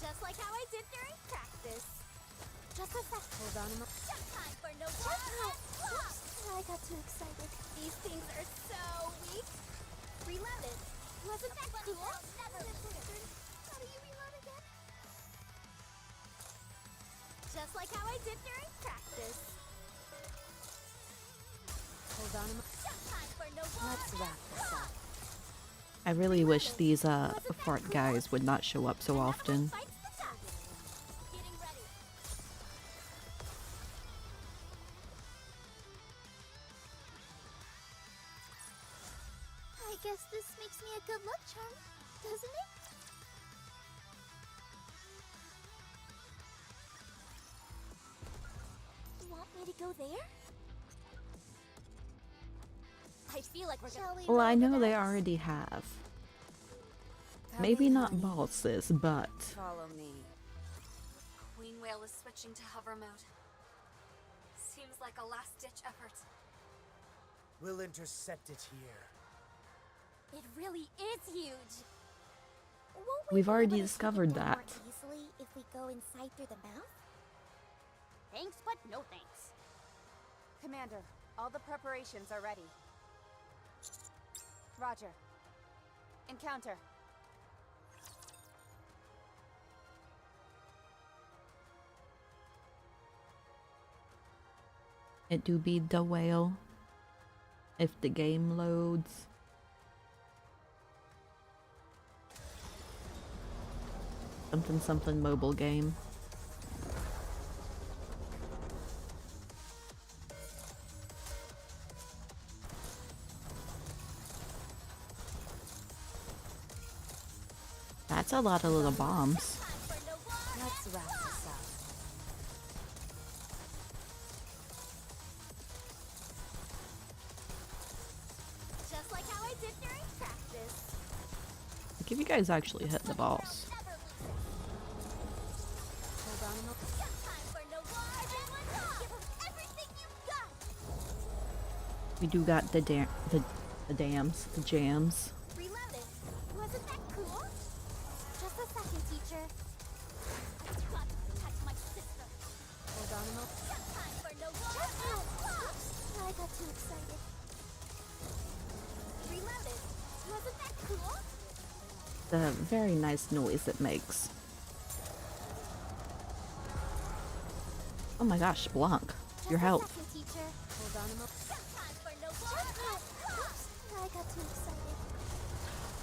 Just like how I did during practice. Just a sec. Hold on a moment. Just time for no Oops, I got too excited. These things are so weak. Reload it. Wasn't that cool? Never How do you reload again? Just like how I did during practice. Hold on a moment. Just time for no Let's wrap this up. I really wish these fart guys would not show up so often. Fights the target. Getting ready. I guess this makes me a good luck charm, doesn't it? You want me to go there? I feel like we're gonna. Well, I know they already have. Maybe Coming, not honey. bosses, but Follow me. Queen Whale is switching to hover mode. Seems like a last-ditch effort. We'll intercept it here. It really is huge. Won't We've be already able to take it discovered down that. more easily if we go inside through the mouth? Thanks, but no thanks. Commander, all the preparations are ready. Roger. Encounter. it do be the whale. If the game loads. Something mobile game. That's a lot of little bombs. Let's wrap this up. Just like how I did during practice. Like if you guys actually hit the boss. Hold on a moment. Just time for no war. Everyone, give 'em everything you've got. We do got the The dams, the jams. Reloaded. Wasn't that cool? Just a second, teacher. I've got to protect my sister. Hold on a moment. Time for no more. I got too excited. Reloaded. Wasn't that cool? The very nice noise it makes. Oh my gosh, Blanc, your health. Second, teacher. Hold on a moment. Time for no more. I got too excited.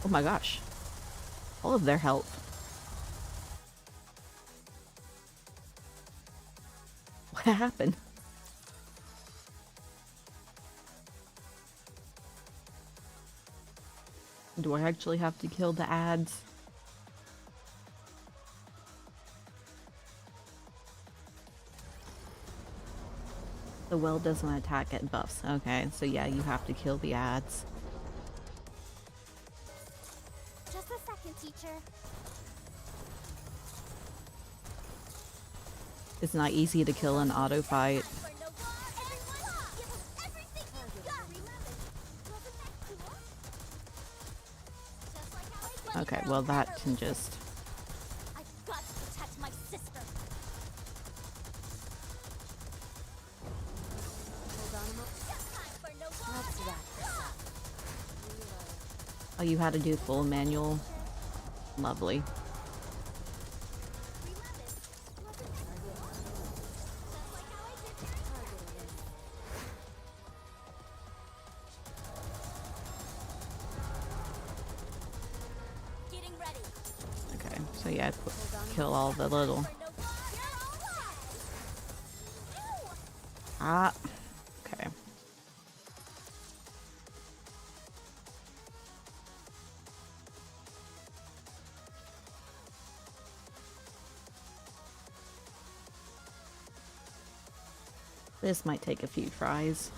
Oh my gosh. All of their health. What happened? Do I actually have to kill the ads? The well doesn't attack at buffs. Okay, so yeah, you have to kill the ads. Just a second, teacher. It's not easy to kill an auto fight. For no more. Everyone, give us everything you've got. Reloaded. Wasn't that cool? Just like how I Okay, well that can just... I've got to protect my sister. Hold on a moment. Time for no more. Let's wrap this up. Oh, you had to do full manual? Lovely. Reloaded. Wasn't that cool? Just like how I did there. Getting ready. Okay, so yeah, kill all the little... For no more. You're all right. Ew. Ah, okay. This might take a few tries.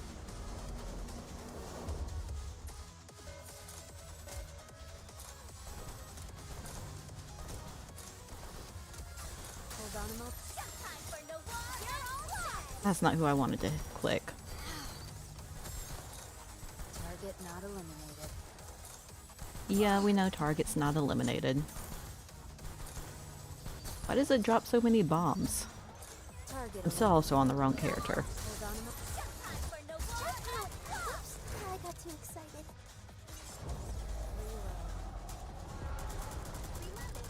Hold on a moment. Time for no more. You're all right. That's not who I wanted to click. Target not eliminated. Yeah, we know target's not eliminated. Why does it drop so many bombs? Target I'm still also on the wrong character. Hold on a moment. Time for no more. Oops. I got too excited. Reloaded.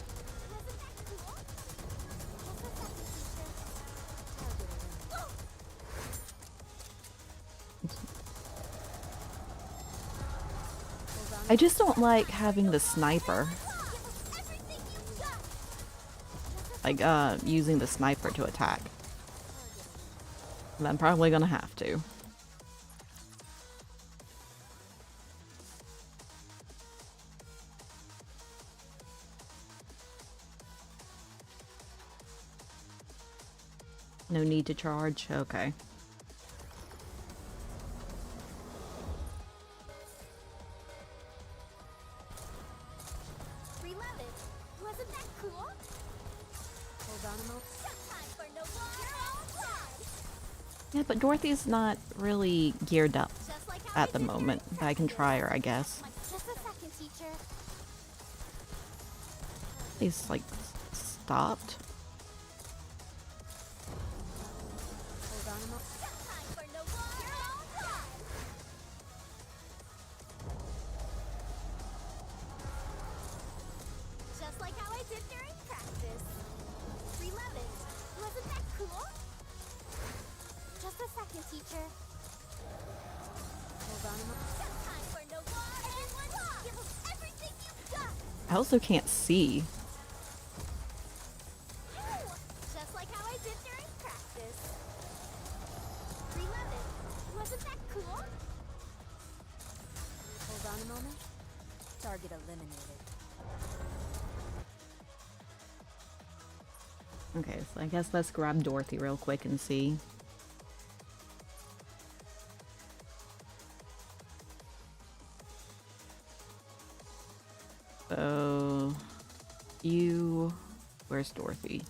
Wasn't that cool? Just a second, teacher. Hold on. I just don't like having the sniper. Everything you've got. Like, using the sniper to attack. And I'm probably gonna have to. No need to charge? Okay. Reloaded. Wasn't that cool? Hold on a moment. Time for no more. You're all right. Yeah, but Dorothy's not really geared up Just like how at the I did moment. during But I can practice. try her, I guess. Just a second, teacher. He's like stopped. Hold on a moment. Time for no more. You're all right. Just like how I did during practice. Reloaded. Wasn't that cool? Just a second, teacher. Hold on a moment. Time for no more. Everyone, give us everything you've got. I also can't see. Just like how I did during practice. Reloaded. Wasn't that cool? Hold on a moment. Target eliminated. Okay, so I guess let's grab Dorothy real quick and see. So, where's Dorothy?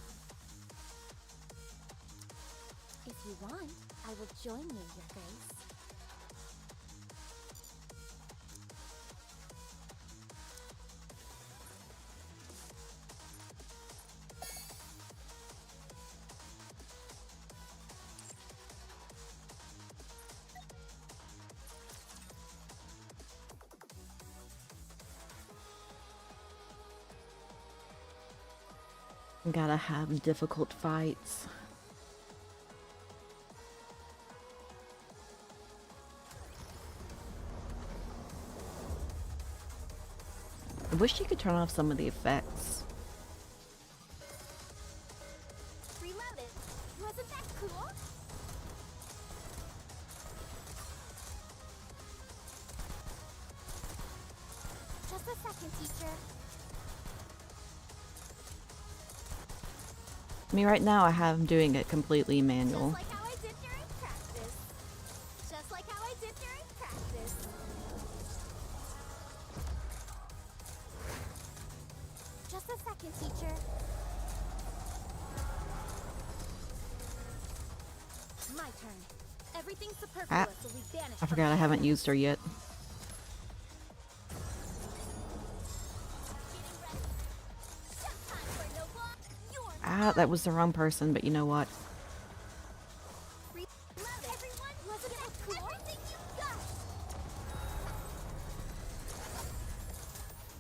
If you want, I will join you, your grace. Gotta have difficult fights. I wish you could turn off some of the effects. Reloaded. Wasn't that cool? Just a second, teacher. I mean, right now I have him doing it completely manual. Just like how I did during practice. Just like how I did during practice. Just a second, teacher. My turn. Everything's superfluous, Ah, so we banish I forgot I haven't used her yet. Ah, that was the wrong person, but you know what?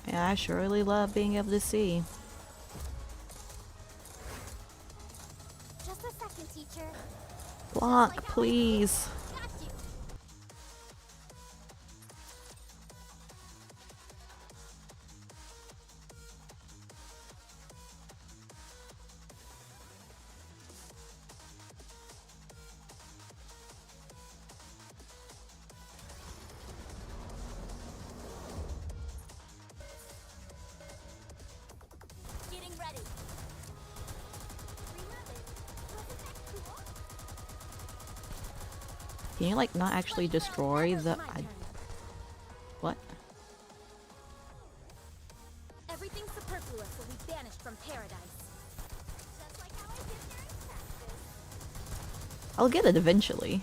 Yeah, I surely love being able to see. Just a second, teacher. Block, please. Got you. Getting ready. Reloaded. Wasn't that cool? Can you like not actually destroy the? What? Everything's superfluous will be banished from paradise. Just like how I did during practice. I'll get it eventually.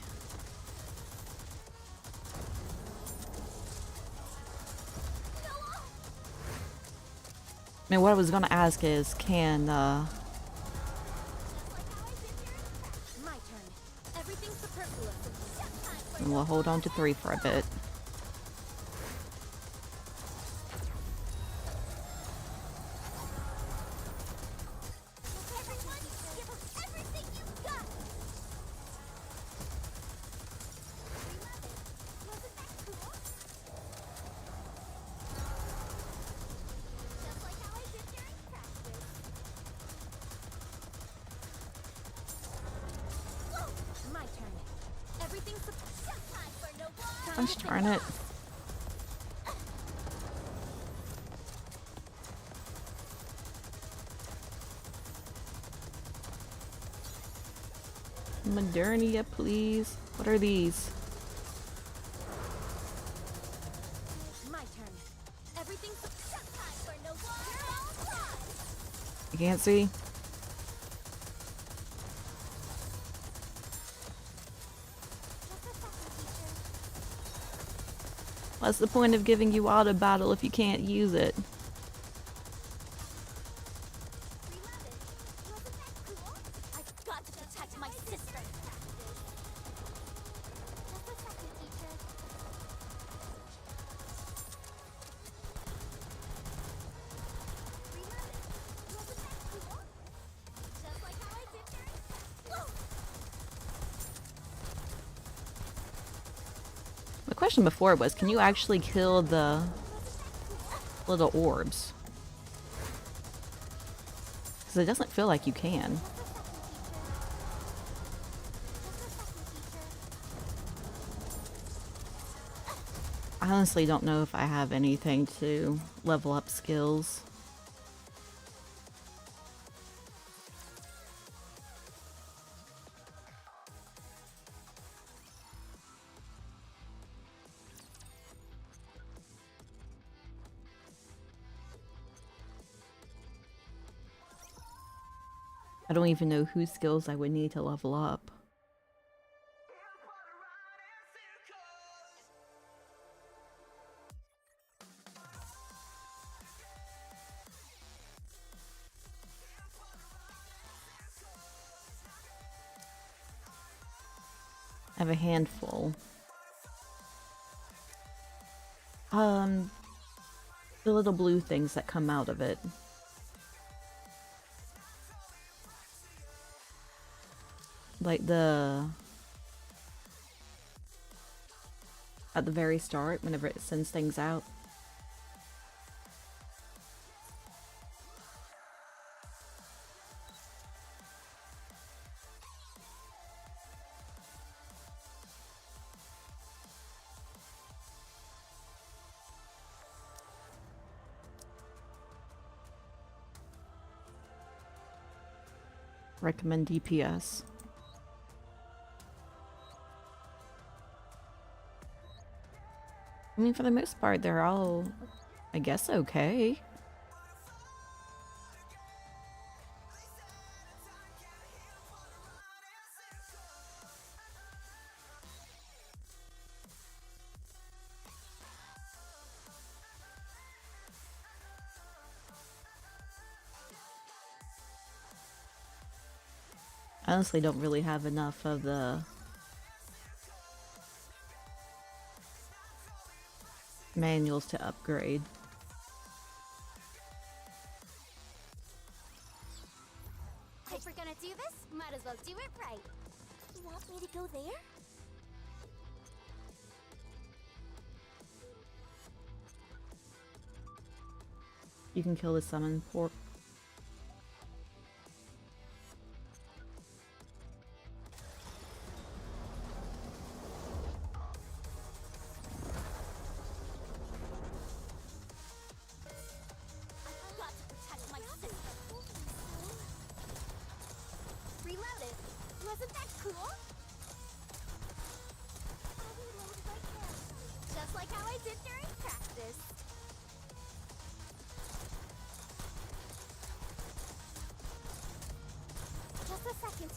I mean, what I was gonna ask is, can Just like how I did during practice. My turn. Everything's superfluous. Just time for we'll hold on to 3 for a bit. everyone. Give us everything you've got. Reloaded. Wasn't that cool? Just like how I did during practice. Whoa! My turn. Everything's just time for no more. Let's turn it. Modernia, please. What are these? My turn. Everything's just time for no more. I can't see. Just a second, teacher. What's the point of giving you auto battle if you can't use it? Reloaded. Wasn't that cool? I've got to protect my sister. Just a second, teacher. Reloaded. Wasn't that cool? Just like how I did during. Whoa! The question before was, can you actually kill the little orbs? Because it doesn't feel like you can. I honestly don't know if I have anything to level up skills. I don't even know whose skills I would need to level up. I have a handful. The little blue things that come out of it. Like at the very start, whenever it sends things out. Recommend DPS. I mean, for the most part, they're all, I guess, okay. I honestly don't really have enough of the manuals to upgrade. If we're gonna do this, might as well do it right. You want me to go there? You can kill the summon pork.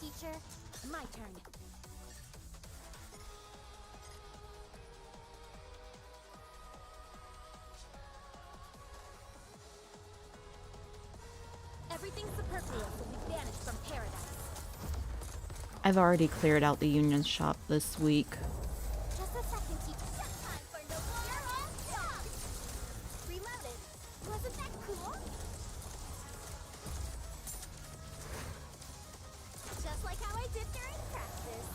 Teacher, my turn. Everything's superfluous will be banished from paradise. I've already cleared out the Union shop this week. Just a second, teacher. Just time for no more. You're all stopped. Reloaded. Wasn't that cool? Just like how I did during practice.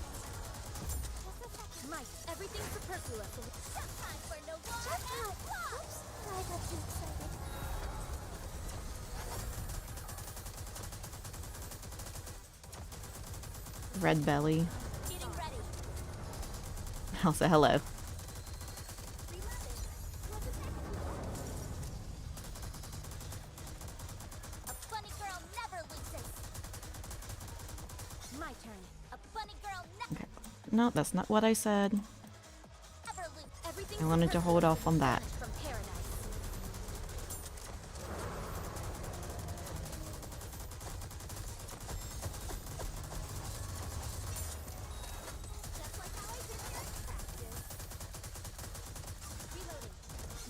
Just a second. Might, everything's superfluous. Just time for no more. Just time. Oops, I got too excited. Red belly. Getting ready. I'll say hello. Reloaded. Wasn't that cool? A bunny girl never loses. My turn. A bunny girl Okay. No, that's not what I said. never loses. Everything's I wanted to hold off on that. from paradise. Just like how I did during practice. Reloading.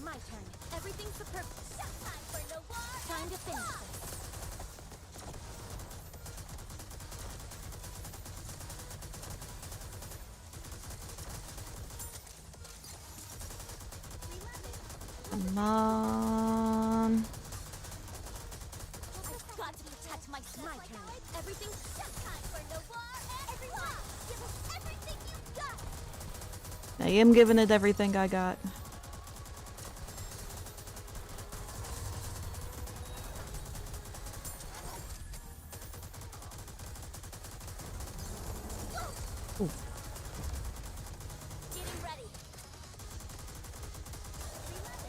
My turn. Everything's superfluous. Just time for no war. Time to finish this. Come on. I've got to protect my My turn. Everything's just time for no war. Everyone, give us everything you've got. I am giving it everything I got. Ooh. Getting ready.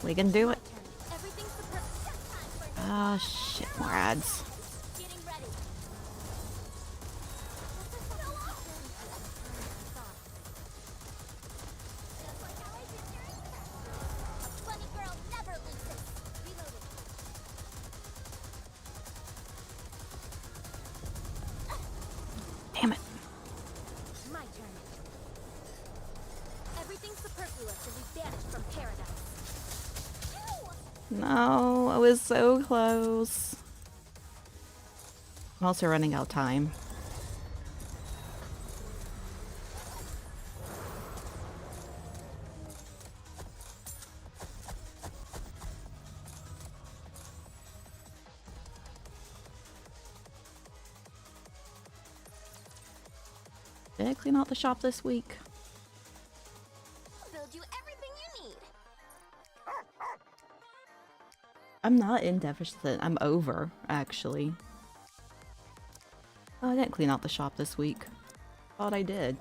We can do it. everything's superfluous. Just time for no Ah, shit, more ads. getting ready. Just like how I did during practice. A bunny girl never loses. Reloading. Damn it. My turn. Everything's superfluous will be banished from paradise. No, I was so close. I'm also running out of time. Did I clean out the shop this week? Build you everything you need. I'm not in deficit. I'm over, actually. Oh, I didn't clean out the shop this week. Thought I did.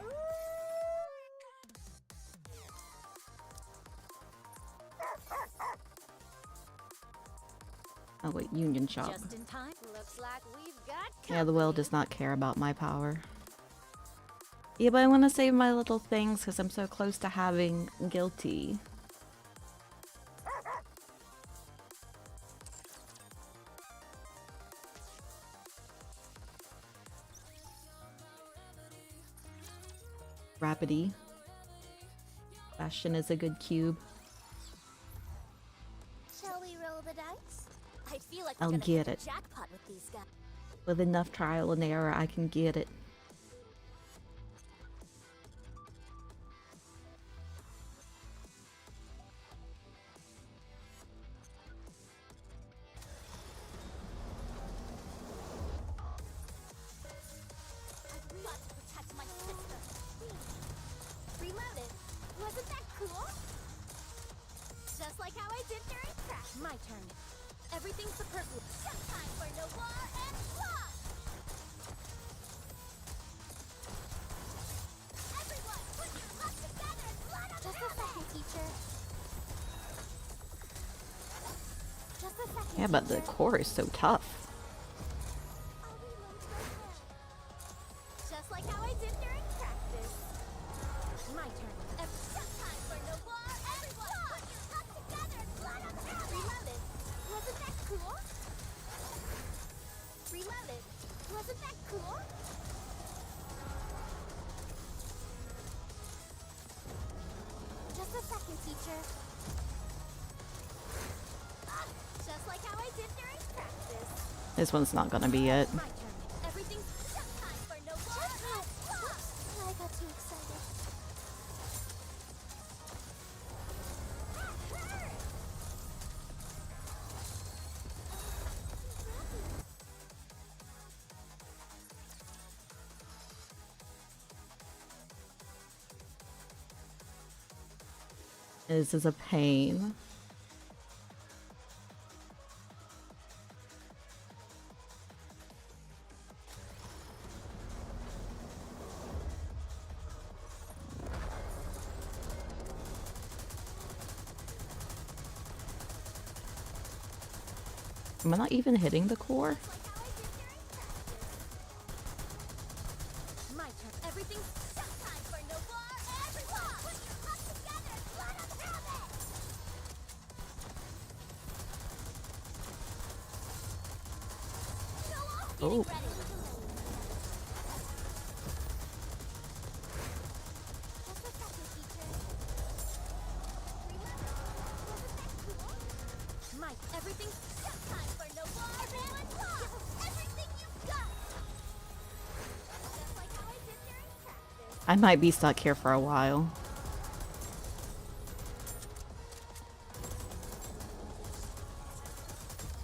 Oh wait, Union Shop. Just in time. Looks like we've got Yeah, the whale does not care about my power. Yeah, but I want to save my little things because I'm so close to having guilty. Rapidy. Bastion is a good cube. Shall we roll the dice? I feel like I'll we're gonna get hit it. the jackpot with these guys. With enough trial and error, I can get it. I've got to protect my sister. Reloaded. Wasn't that cool? Just like how I did during crash. My turn. Everything's superfluous. Just time for Noir and Swap! Everyone, put your luck together and blood on Just a second, teacher. Just a second, Yeah, but the core is so tough. I'll reload right now. Just like how I did during practice. My turn. Just time for Noir. Everyone, put your luck together and blood on the Reloaded. Wasn't that cool? Reloaded. Wasn't that cool? Just a second, teacher. Just like how I did during practice. This one's not gonna be it. My turn. Everything's just time for no more. I got too excited. That hurt. This is a pain. Am I not even hitting the core? My turn. Everything's just time for no more. Everyone, put your luck together and blood on the helmet. Go on. Oh. Getting ready. Just a second, teacher. Remember, wasn't that cool? Mike, everything's just time for no more. Everyone, give 'em everything you've got. Just like how I did during practice. I might be stuck here for a while.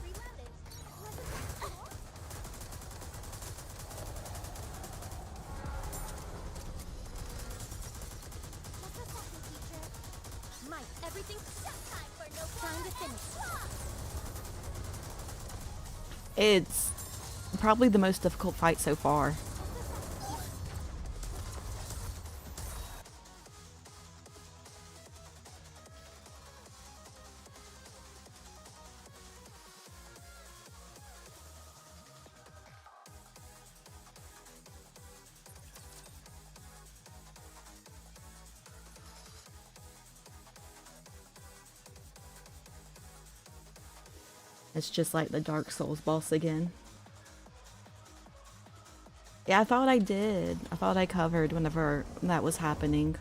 Reloaded. Wasn't that cool? Just a second, teacher. Mike, everything's just time for no more. Time to finish. It's probably the most difficult fight so far. It's just like the Dark Souls boss again. Yeah, I thought I did. I thought I covered whenever that was happening.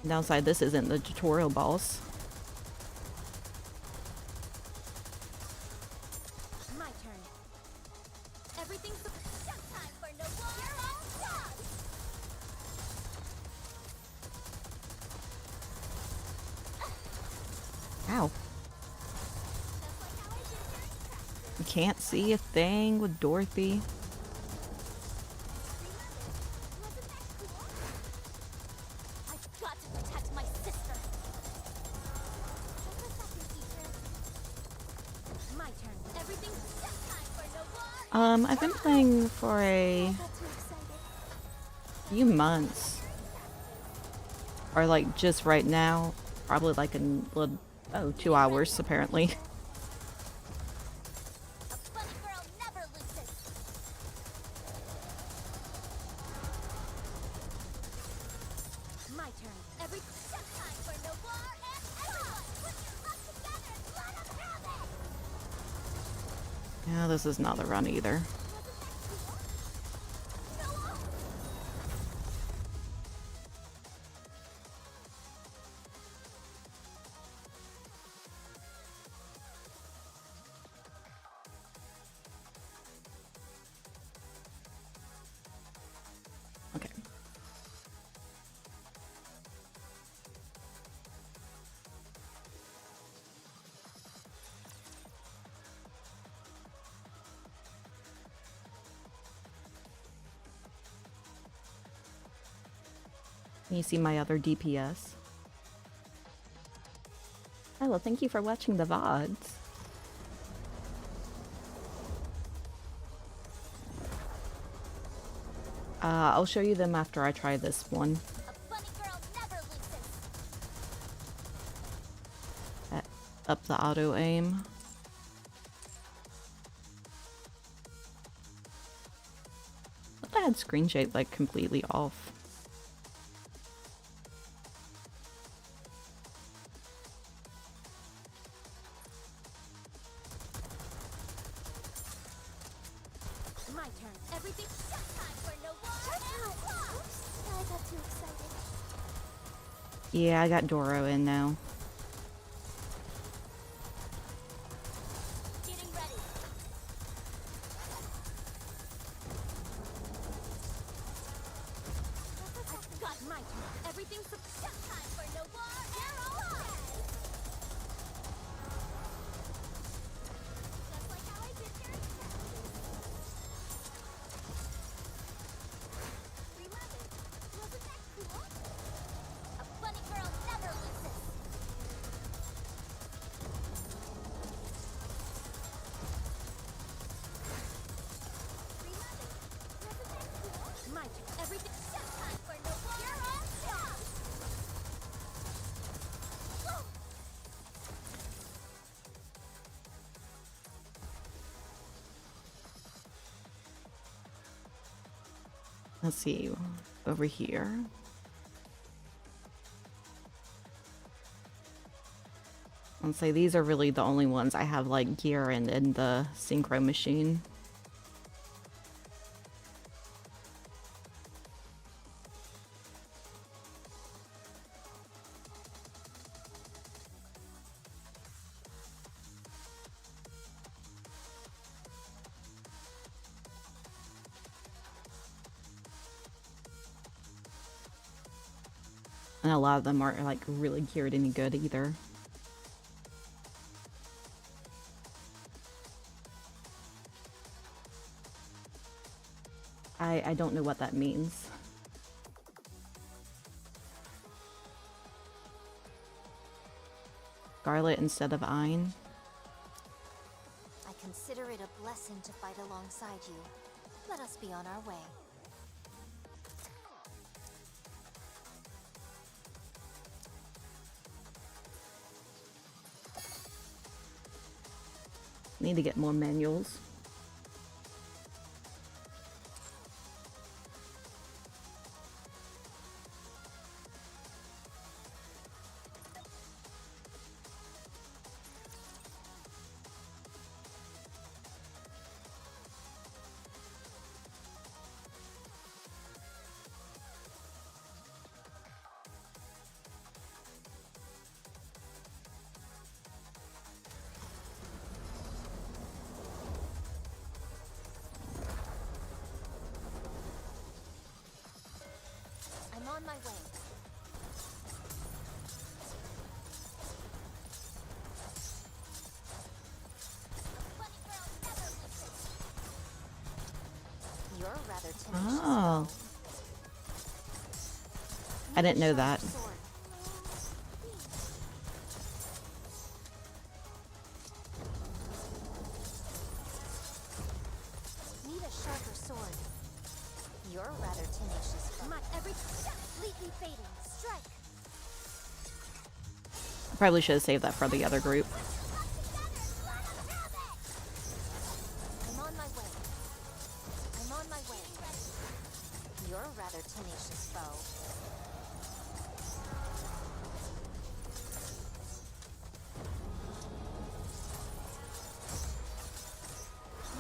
Downside, this isn't the tutorial boss. My turn. Everything's just time for no more. You're all done. Ow. Just like how I did during practice. I can't see a thing with Dorothy. I've got to protect my sister. Just a second, teacher. My turn. Everything's just time for no war. I've been playing for a I got too excited. few months. Or like just right now. Probably like in, oh, 2 hours apparently. A funny girl never loses. My turn. Every just time for no war and everyone put your luck together and let us have it. Yeah, this is not the run either. Okay. Can you see my other DPS? Oh, well, thank you for watching the VODs. I'll show you them after I try this one. A funny girl never loses. Up the auto aim. I thought I had screen shape like completely off. My turn. Everything's just time for no war and Oops, I got too excited. Yeah, I got Doro in now. Getting ready. I've got my turn. Everything's just time for no war and just like how I did during we love it. Wasn't that cool? A funny girl never loses. We love it. Wasn't that cool? My turn. Everything's just time for no war. You're on top. Whoa. Let's see, over here. I'll say these are really the only ones I have like gear in the synchro machine. And a lot of them aren't like really geared any good either. I don't know what that means. Scarlet instead of Ein. I consider it a blessing to fight alongside you. Let us be on our way. Need to get more manuals. I'm on my way. Bunny girl never rather tenacious Oh. foe. I didn't know that. Sword. Need a sharper sword. You're rather tenacious foe. My every completely fading. Strike. I probably should have saved that for the other group. I'm on my way. I'm on my way. You're a rather tenacious foe.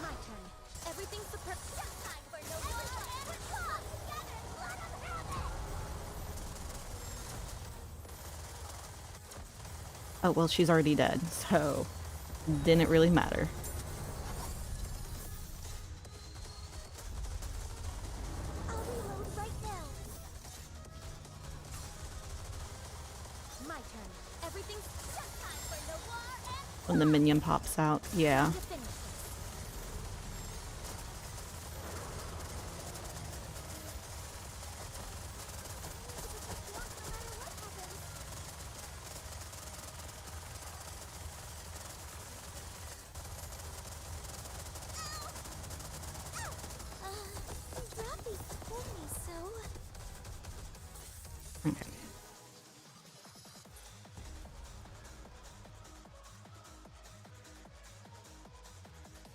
My turn. Everything's the perfect time for no one. Oh, well, she's already dead, so didn't really matter. I'll reload right now. My turn. Everything's just time for no war and When the minion pops out, yeah. to finish this. Rappy told me so. Okay.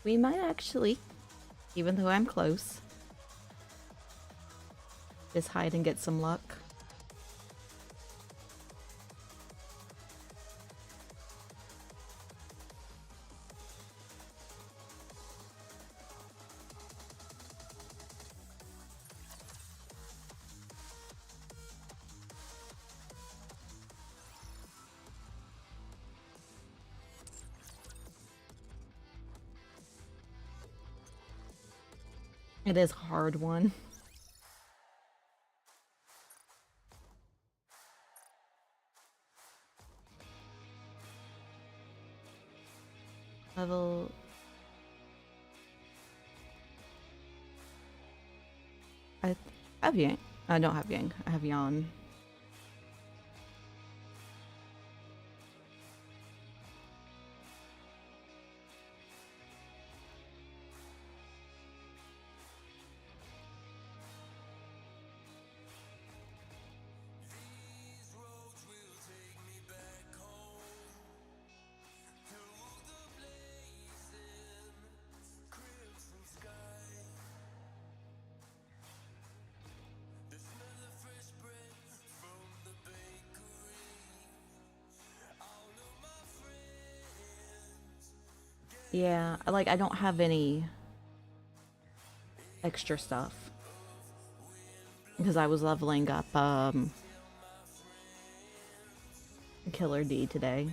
We might actually, even though I'm close, just hide and get some luck. It is a hard one. Level... I have Yang. I don't have Yang. I have Yan. Yeah, like I don't have any extra stuff because I was leveling up Killer D today.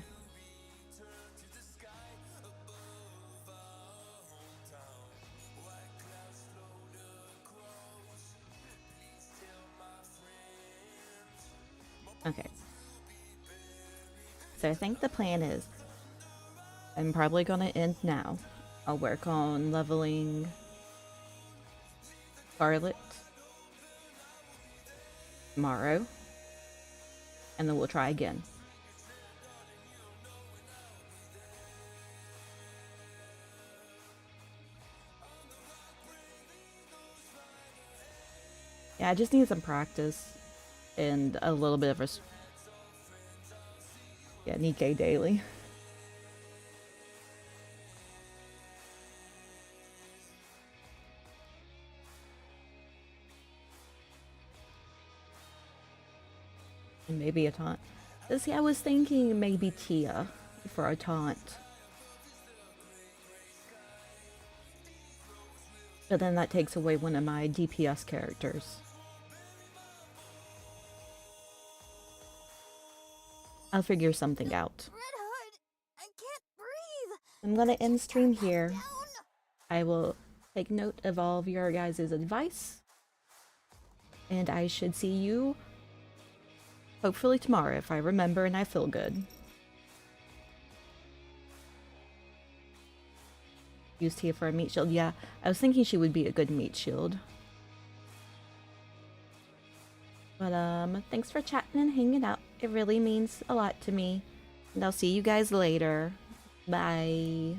Okay. So I think the plan is I'm probably gonna end now. I'll work on leveling Scarlet tomorrow, and then we'll try again. Yeah, I just need some practice and a little bit of a Nikke daily. And maybe a taunt. See, I was thinking maybe Tia for a taunt. But then that takes away one of my DPS characters. I'll figure something out. Red Hood, I can't breathe. I'm gonna end stream here. Down. I will take note of all of your guys' advice. And I should see you hopefully tomorrow if I remember and I feel good. Used here for a meat shield. Yeah, I was thinking she would be a good meat shield. But thanks for chatting and hanging out. It really means a lot to me. And I'll see you guys later. Bye.